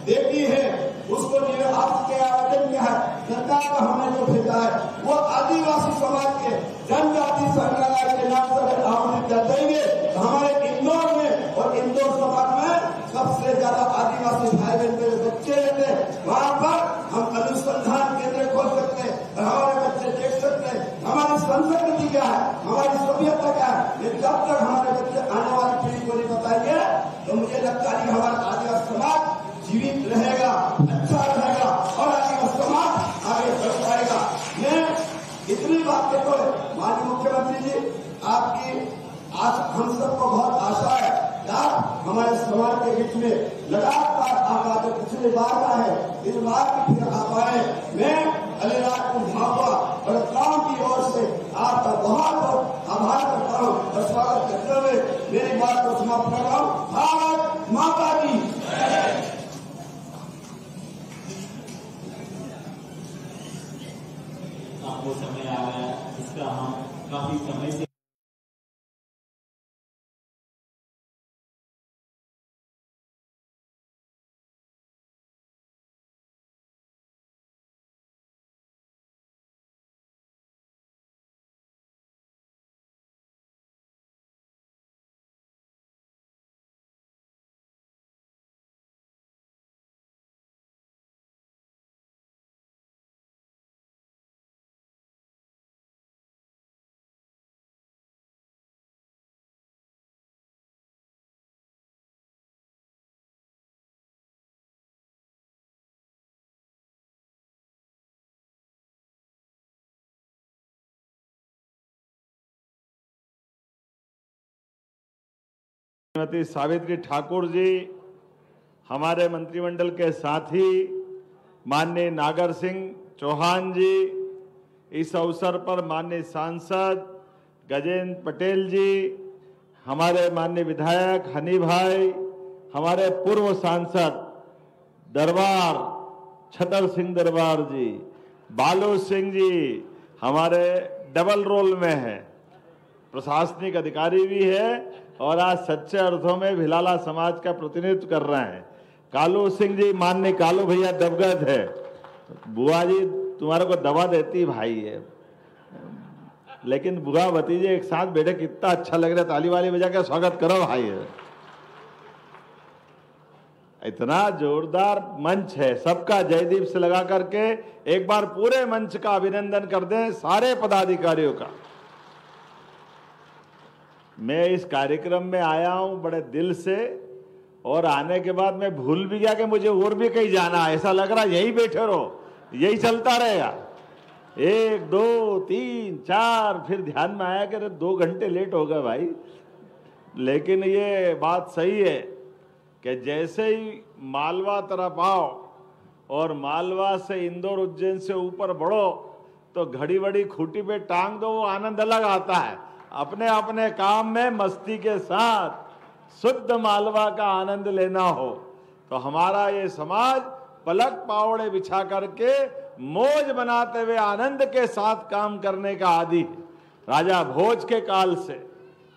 देखी है उसको आपके आवेदन किया है, सरकार को हमने जो भेजा है वो आदिवासी समाज के जनजाति संग्रहालय के नाम से आवंटित कर देंगे। हमारे इंदौर में और इंदौर समाज में सबसे ज्यादा आदिवासी भाई बहन मेरे बच्चे रहते हैं। वहाँ पर हम अनुसंधान केंद्र खोल सकते हैं और हमारे बच्चे देख सकते हैं हमारी संस्कृति क्या है, हमारी सभ्यता क्या है। लेकिन जब तक हमारे बच्चे आने वाली पीढ़ी को नहीं बताएंगे तो मुझे लगता है कि हमारा आदिवासी समाज जीवित रहेगा, अच्छा रहेगा और आदिवासी समाज आगे बढ़ पाएगा। मैं इतनी बात कहते हुए माननीय मुख्यमंत्री जी, आपकी आज हम सबको बहुत आशा है कि आप हमारे समाज के बीच में लगातार आप आगे पिछले बार का है, इस बार भी फिर आप आए। मैं अलीराजपुर भापा और गांव की ओर से आपका बहुत बहुत आभार करता हूँ और स्वागत करते हुए मेरी बात को समाप्त कर रहा हूँ। भारत माता की। वो समय आ गया जिसका हम काफी समय से श्रीमती सावित्री ठाकुर जी, हमारे मंत्रिमंडल के साथी माननीय नागर सिंह चौहान जी, इस अवसर पर माननीय सांसद गजेंद्र पटेल जी, हमारे माननीय विधायक हनी भाई, हमारे पूर्व सांसद दरबार छतर सिंह दरबार जी, बालू सिंह जी हमारे डबल रोल में है, प्रशासनिक अधिकारी भी है और आज सच्चे अर्थों में भिलाला समाज का प्रतिनिधित्व कर रहे हैं। कालू सिंह जी, माननीय कालू भैया दबगत है, बुआ जी तुम्हारे को दवा देती भाई है, लेकिन बुआ भतीजे एक साथ बैठे कितना अच्छा लग रहा है, ताली वाली बजा के स्वागत करो भाई है। इतना जोरदार मंच है, सबका जयदीप से लगा करके एक बार पूरे मंच का अभिनंदन कर दें सारे पदाधिकारियों का। मैं इस कार्यक्रम में आया हूं बड़े दिल से और आने के बाद मैं भूल भी गया कि मुझे और भी कहीं जाना है। ऐसा लग रहा यहीं बैठे रहो, यही चलता रहेगा। 1 2 3 4 फिर ध्यान में आया कि 2 घंटे लेट हो गए भाई। लेकिन ये बात सही है कि जैसे ही मालवा तरफ आओ और मालवा से इंदौर उज्जैन से ऊपर बढ़ो तो घड़ी बड़ी खूंटी पे टांग दो, वो आनंद अलग आता है। अपने अपने काम में मस्ती के साथ शुद्ध मालवा का आनंद लेना हो तो हमारा ये समाज पलक पावड़े बिछा करके मौज बनाते हुए आनंद के साथ काम करने का आदी है। राजा भोज के काल से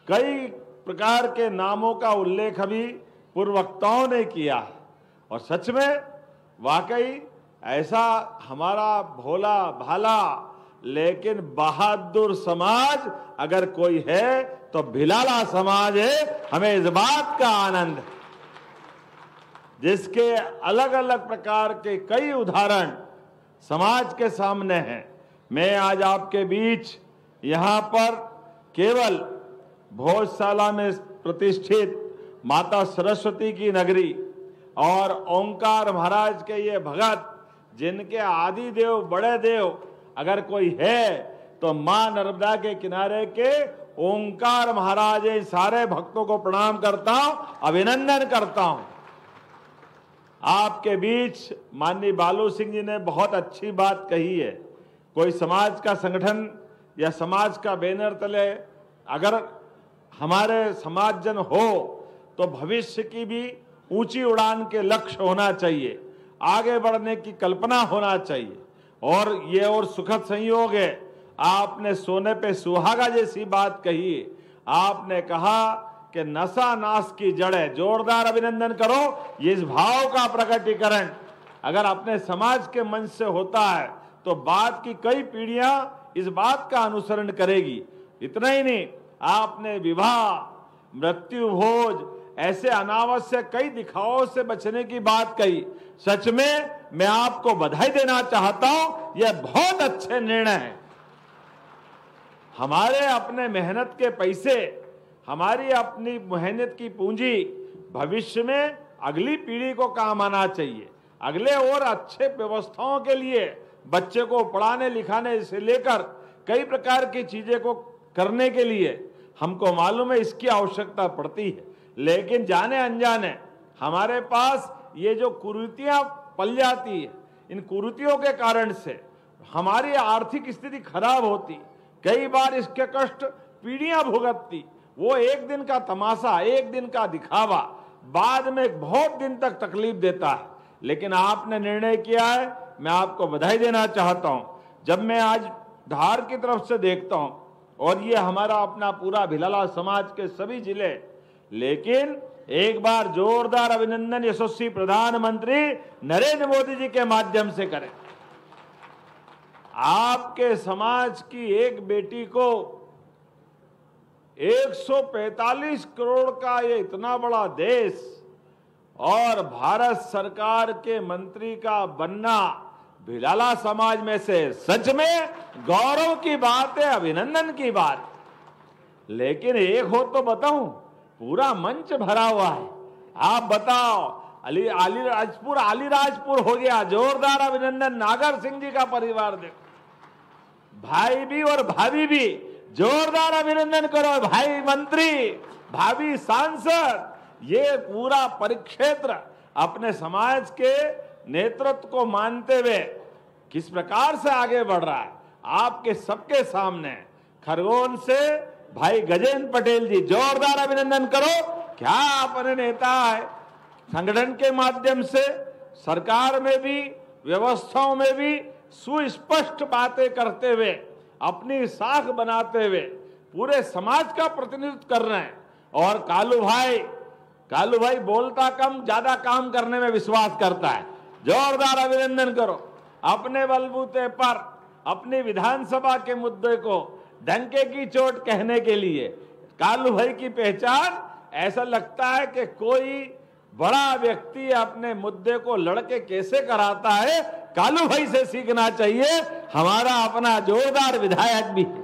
कई प्रकार के नामों का उल्लेख अभी पूर्ववक्ताओं ने किया है और सच में वाकई ऐसा हमारा भोला भाला लेकिन बहादुर समाज अगर कोई है तो भिलाला समाज है। हमें इस बात का आनंद है, जिसके अलग अलग प्रकार के कई उदाहरण समाज के सामने हैं। मैं आज आपके बीच यहाँ पर केवल भोजशाला में प्रतिष्ठित माता सरस्वती की नगरी और ओंकार महाराज के ये भगत जिनके आदि देव बड़े देव अगर कोई है तो मां नर्मदा के किनारे के ओंकार महाराज सारे भक्तों को प्रणाम करता हूं, अभिनंदन करता हूं। आपके बीच माननीय बालू सिंह जी ने बहुत अच्छी बात कही है। कोई समाज का संगठन या समाज का बैनर तले अगर हमारे समाजजन हो तो भविष्य की भी ऊंची उड़ान के लक्ष्य होना चाहिए, आगे बढ़ने की कल्पना होना चाहिए। और ये और सुखद संयोग है, आपने सोने पे सुहागा जैसी बात कही है। आपने कहा कि नशा नाश की जड़ है। जोरदार अभिनंदन करो। ये इस भाव का प्रकटीकरण अगर अपने समाज के मंच से होता है तो बाद की कई पीढ़ियां इस बात का अनुसरण करेगी। इतना ही नहीं, आपने विवाह, मृत्यु भोज ऐसे अनावश्यक कई दिखावों से बचने की बात कही। सच में मैं आपको बधाई देना चाहता हूं, यह बहुत अच्छे निर्णय है। हमारे अपने मेहनत के पैसे, हमारी अपनी मेहनत की पूंजी भविष्य में अगली पीढ़ी को काम आना चाहिए। अगले और अच्छे व्यवस्थाओं के लिए बच्चे को पढ़ाने लिखाने से लेकर कई प्रकार की चीजें को करने के लिए हमको मालूम है इसकी आवश्यकता पड़ती है। लेकिन जाने अनजाने हमारे पास ये जो कुरीतियां पल जाती है, इन कुरीतियों के कारण से हमारी आर्थिक स्थिति खराब होती, कई बार इसके कष्ट पीढ़ियां भुगतती। वो एक दिन का तमाशा, एक दिन का दिखावा बाद में बहुत दिन तक तकलीफ देता है। लेकिन आपने निर्णय किया है, मैं आपको बधाई देना चाहता हूं। जब मैं आज धार की तरफ से देखता हूं और ये हमारा अपना पूरा भिलाला समाज के सभी जिले, लेकिन एक बार जोरदार अभिनंदन यशस्वी प्रधानमंत्री नरेंद्र मोदी जी के माध्यम से करें। आपके समाज की एक बेटी को 145 करोड़ का ये इतना बड़ा देश और भारत सरकार के मंत्री का बनना भिलाला समाज में से सच में गौरव की बात है, अभिनंदन की बात। लेकिन एक हो तो बताऊं, पूरा मंच भरा हुआ है। आप बताओ, अलीराजपुर हो गया। जोरदार अभिनंदन। नागर सिंह जी का परिवार देखो, भाई भी और भाभी भी, जोरदार अभिनंदन करो। भाई मंत्री, भाभी सांसद, ये पूरा परिक्षेत्र अपने समाज के नेतृत्व को मानते हुए किस प्रकार से आगे बढ़ रहा है आपके सबके सामने। खरगोन से भाई गजेंद्र पटेल जी, जोरदार अभिनंदन करो। क्या अपने नेता है, संगठन के माध्यम से सरकार में भी व्यवस्थाओं में भी सुस्पष्ट बातें करते हुए, अपनी साख बनाते हुए पूरे समाज का प्रतिनिधित्व कर रहे हैं। और कालू भाई बोलता कम, ज्यादा काम करने में विश्वास करता है। जोरदार अभिनंदन करो। अपने बलबूते पर अपनी विधानसभा के मुद्दे को डंके की चोट कहने के लिए कालू भाई की पहचान, ऐसा लगता है कि कोई बड़ा व्यक्ति अपने मुद्दे को लड़के कैसे कराता है, कालू भाई से सीखना चाहिए। हमारा अपना जोरदार विधायक भी है,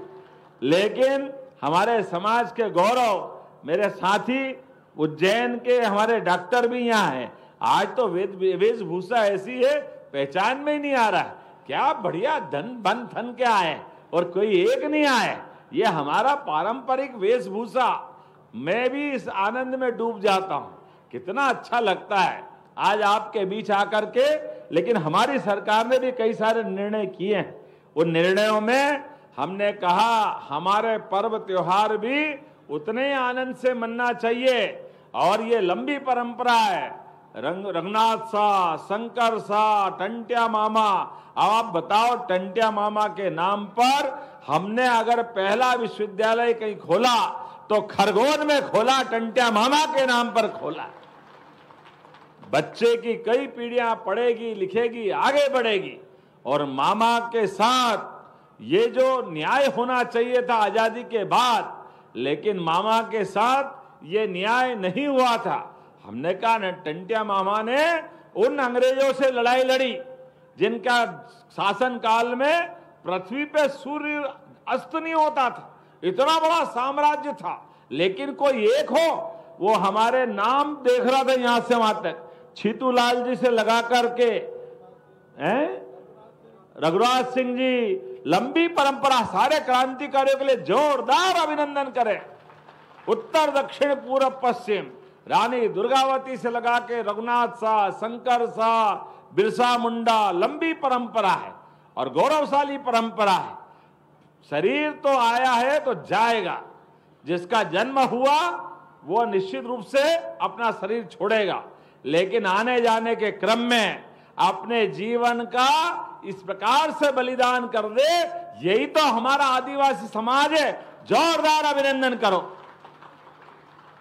लेकिन हमारे समाज के गौरव, मेरे साथी उज्जैन के हमारे डॉक्टर भी यहाँ हैं। आज तो वेशभूषा ऐसी है, पहचान में ही नहीं आ रहा है। क्या बढ़िया बन थन के आए और कोई एक नहीं आए। ये हमारा पारंपरिक वेशभूषा, मैं भी इस आनंद में डूब जाता हूं। कितना अच्छा लगता है आज आपके बीच आकर के। लेकिन हमारी सरकार ने भी कई सारे निर्णय किए हैं। उन निर्णयों में हमने कहा हमारे पर्व त्योहार भी उतने आनंद से मनना चाहिए। और ये लंबी परंपरा है, रंगनाथ सा, शंकर सा, टंट्या मामा। अब आप बताओ, टंट्या मामा के नाम पर हमने अगर पहला विश्वविद्यालय कहीं खोला तो खरगोन में खोला, टंट्या मामा के नाम पर खोला। बच्चे की कई पीढ़ियां पढ़ेगी, लिखेगी, आगे बढ़ेगी। और मामा के साथ ये जो न्याय होना चाहिए था आजादी के बाद, लेकिन मामा के साथ ये न्याय नहीं हुआ था। हमने कहा न, टंट्या मामा ने उन अंग्रेजों से लड़ाई लड़ी जिनका शासन काल में पृथ्वी पे सूर्य अस्त नहीं होता था। इतना बड़ा साम्राज्य था, लेकिन कोई एक हो, वो हमारे नाम देख रहा था यहां से वहां तक। छीतूलाल जी से लगा करके रघुराज सिंह जी, लंबी परंपरा। सारे क्रांतिकारियों के लिए जोरदार अभिनंदन करें। उत्तर दक्षिण पूर्व पश्चिम, रानी दुर्गावती से लगा के रघुनाथ सा, शंकर सा, बिरसा मुंडा, लंबी परंपरा है और गौरवशाली परंपरा है। शरीर तो आया है तो जाएगा। जिसका जन्म हुआ वो निश्चित रूप से अपना शरीर छोड़ेगा, लेकिन आने जाने के क्रम में अपने जीवन का इस प्रकार से बलिदान कर दे, यही तो हमारा आदिवासी समाज है। जोरदार अभिनंदन करो।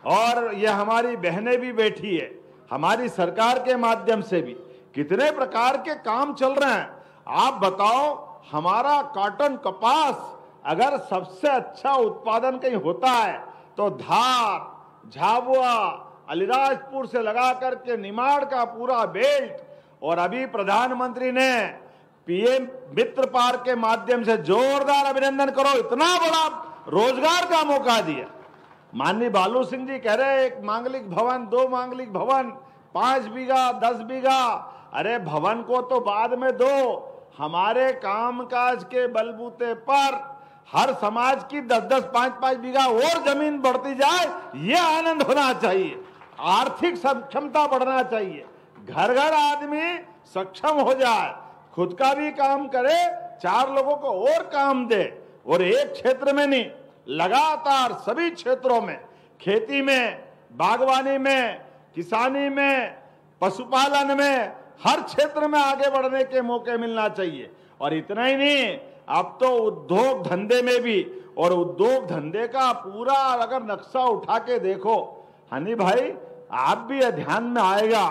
और ये हमारी बहनें भी बैठी है, हमारी सरकार के माध्यम से भी कितने प्रकार के काम चल रहे हैं। आप बताओ, हमारा कॉटन कपास अगर सबसे अच्छा उत्पादन कहीं होता है तो धार, झाबुआ, अलीराजपुर से लगा करके निमाड़ का पूरा बेल्ट। और अभी प्रधानमंत्री ने पीएम मित्र पार्क के माध्यम से, जोरदार अभिनंदन करो, इतना बड़ा रोजगार का मौका दिया। माननीय बालू सिंह जी कह रहे एक मांगलिक भवन, 2 मांगलिक भवन, 5 बीघा, 10 बीघा। अरे भवन को तो बाद में दो, हमारे कामकाज के बलबूते पर हर समाज की 10-10, 5-5 बीघा और जमीन बढ़ती जाए, ये आनंद होना चाहिए। आर्थिक सक्षमता बढ़ना चाहिए, घर घर आदमी सक्षम हो जाए, खुद का भी काम करे, 4 लोगों को और काम दे। और एक क्षेत्र में नहीं, लगातार सभी क्षेत्रों में, खेती में, बागवानी में, किसानी में, पशुपालन में, हर क्षेत्र में आगे बढ़ने के मौके मिलना चाहिए। और इतना ही नहीं, अब तो उद्योग धंधे में भी, और उद्योग धंधे का पूरा अगर नक्शा उठा के देखो हनी भाई, आप भी ध्यान में आएगा,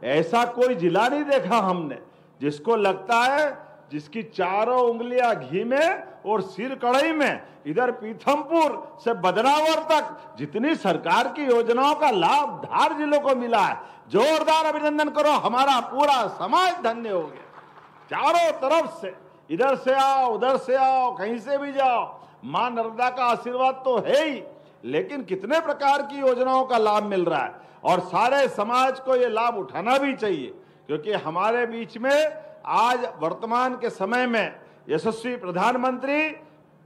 ऐसा कोई जिला नहीं देखा हमने जिसको लगता है जिसकी चारों उंगलियां घी में और सिर कढ़ाई में। इधर पीथमपुर से बदनावर तक जितनी सरकार की योजनाओं का लाभ धार जिलों को मिला है, जोरदार अभिनंदन करो। हमारा पूरा समाज धन्य हो गया। चारों तरफ से, इधर से आओ, उधर से आओ, कहीं से भी जाओ, मां नर्मदा का आशीर्वाद तो है ही, लेकिन कितने प्रकार की योजनाओं का लाभ मिल रहा है। और सारे समाज को ये लाभ उठाना भी चाहिए, क्योंकि हमारे बीच में आज वर्तमान के समय में यशस्वी प्रधानमंत्री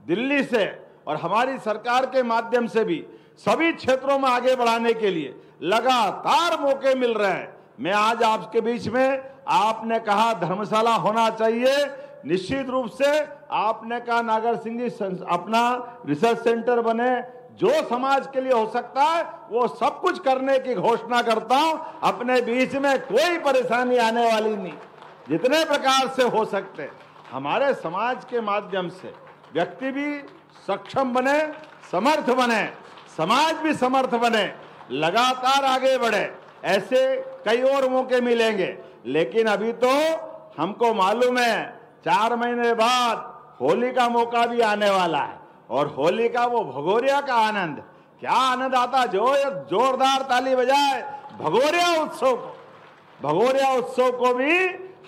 दिल्ली से और हमारी सरकार के माध्यम से भी सभी क्षेत्रों में आगे बढ़ाने के लिए लगातार मौके मिल रहे हैं। मैं आज आपके बीच में, आपने कहा धर्मशाला होना चाहिए, निश्चित रूप से आपने कहा नागर सिंह जी अपना रिसर्च सेंटर बने, जो समाज के लिए हो सकता है वो सब कुछ करने की घोषणा करता हूं। अपने बीच में कोई परेशानी आने वाली नहीं। जितने प्रकार से हो सकते हैं हमारे समाज के माध्यम से व्यक्ति भी सक्षम बने, समर्थ बने, समाज भी समर्थ बने, लगातार आगे बढ़े। ऐसे कई और मौके मिलेंगे, लेकिन अभी तो हमको मालूम है 4 महीने बाद होली का मौका भी आने वाला है, और होली का वो भगोरिया का आनंद, क्या आनंद आता, जो जोरदार ताली बजाए भगोरिया उत्सव को। भगोरिया उत्सव को भी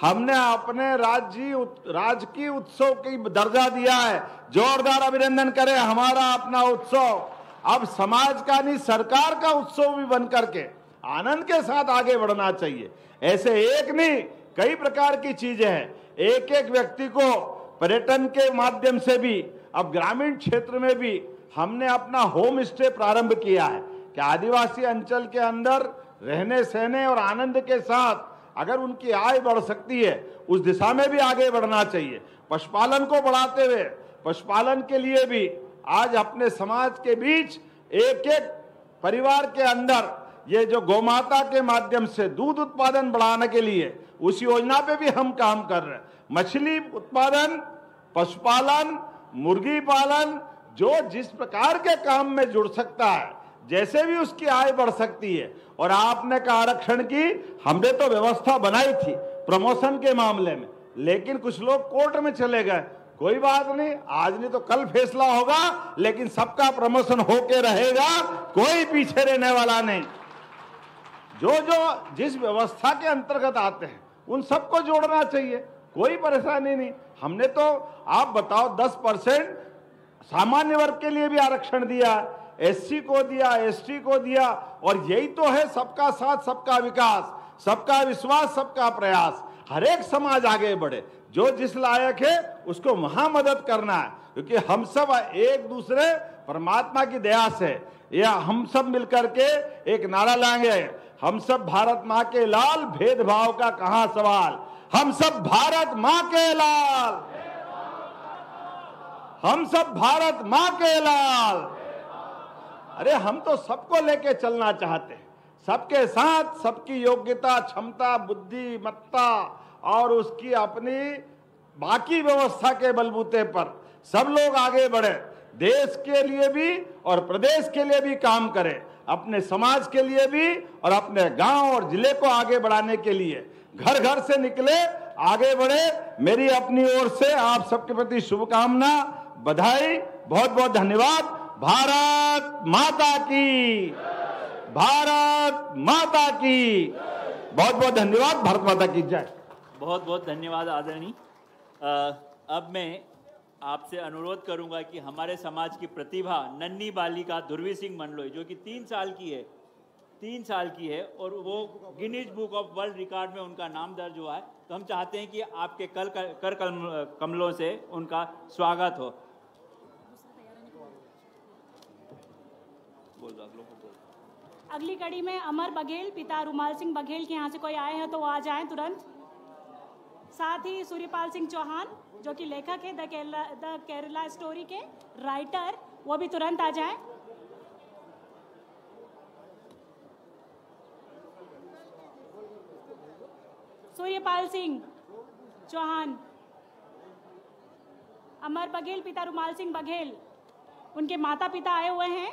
हमने अपने राजकीय उत्सव की दर्जा दिया है। जोरदार अभिनंदन करें हमारा अपना उत्सव अब समाज का नहीं, सरकार का उत्सव भी बन करके आनंद के साथ आगे बढ़ना चाहिए। ऐसे एक नहीं, कई प्रकार की चीजें हैं। एक एक व्यक्ति को पर्यटन के माध्यम से भी, अब ग्रामीण क्षेत्र में भी हमने अपना होम स्टे प्रारंभ किया है कि आदिवासी अंचल के अंदर रहने सहने और आनंद के साथ अगर उनकी आय बढ़ सकती है, उस दिशा में भी आगे बढ़ना चाहिए। पशुपालन को बढ़ाते हुए पशुपालन के लिए भी आज अपने समाज के बीच एक एक परिवार के अंदर ये जो गौमाता के माध्यम से दूध उत्पादन बढ़ाने के लिए उस योजना पे भी हम काम कर रहे हैं। मछली उत्पादन, पशुपालन, मुर्गी पालन, जो जिस प्रकार के काम में जुड़ सकता है, जैसे भी उसकी आय बढ़ सकती है। और आपने कहा आरक्षण की, हमने तो व्यवस्था बनाई थी प्रमोशन के मामले में, लेकिन कुछ लोग कोर्ट में चले गए। कोई बात नहीं, आज नहीं तो कल फैसला होगा, लेकिन सबका प्रमोशन होके रहेगा, कोई पीछे रहने वाला नहीं। जो जिस व्यवस्था के अंतर्गत आते हैं उन सबको जोड़ना चाहिए, कोई परेशानी नहीं। हमने तो आप बताओ 10% सामान्य वर्ग के लिए भी आरक्षण दिया, एससी को दिया, एसटी को दिया, और यही तो है सबका साथ सबका विकास, सबका विश्वास, सबका प्रयास। हर एक समाज आगे बढ़े, जो जिस लायक है उसको वहां मदद करना है, क्योंकि हम सब एक दूसरे परमात्मा की दया से, या हम सब मिलकर के एक नारा लाएंगे, हम सब भारत माँ के लाल, भेदभाव का कहां सवाल, हम सब भारत माँ के लाल, हम सब भारत माँ के लाल। अरे हम तो सबको लेके चलना चाहते हैं, सबके साथ, सबकी योग्यता, क्षमता, बुद्धिमत्ता और उसकी अपनी बाकी व्यवस्था के बलबूते पर सब लोग आगे बढ़े, देश के लिए भी और प्रदेश के लिए भी काम करें, अपने समाज के लिए भी और अपने गांव और जिले को आगे बढ़ाने के लिए घर घर से निकले, आगे बढ़े। मेरी अपनी ओर से आप सबके प्रति शुभकामना, बधाई, बहुत बहुत धन्यवाद। भारत माता की, भारत माता की, बहुत बहुत धन्यवाद। भारत माता की जय। बहुत बहुत धन्यवाद आदरणीय। अब मैं आपसे अनुरोध करूंगा कि हमारे समाज की प्रतिभा नन्ही बालिका ध्रुवी सिंह मंडलोई, जो कि 3 साल की है और वो Guinness book of world record में उनका नाम दर्ज हुआ है, तो हम चाहते हैं कि आपके कर कमलों से उनका स्वागत हो। अगली कड़ी में अमर बघेल, पिता रुमाल सिंह बघेल के यहाँ से कोई आए हैं तो वो आ जाएं तुरंत। साथ ही सूर्यपाल सिंह चौहान, जो कि लेखक है द केरला स्टोरी के राइटर, वो भी तुरंत आ जाएं। सूर्यपाल सिंह चौहान, अमर बघेल, पिता रुमाल सिंह बघेल, उनके माता पिता आए हुए हैं।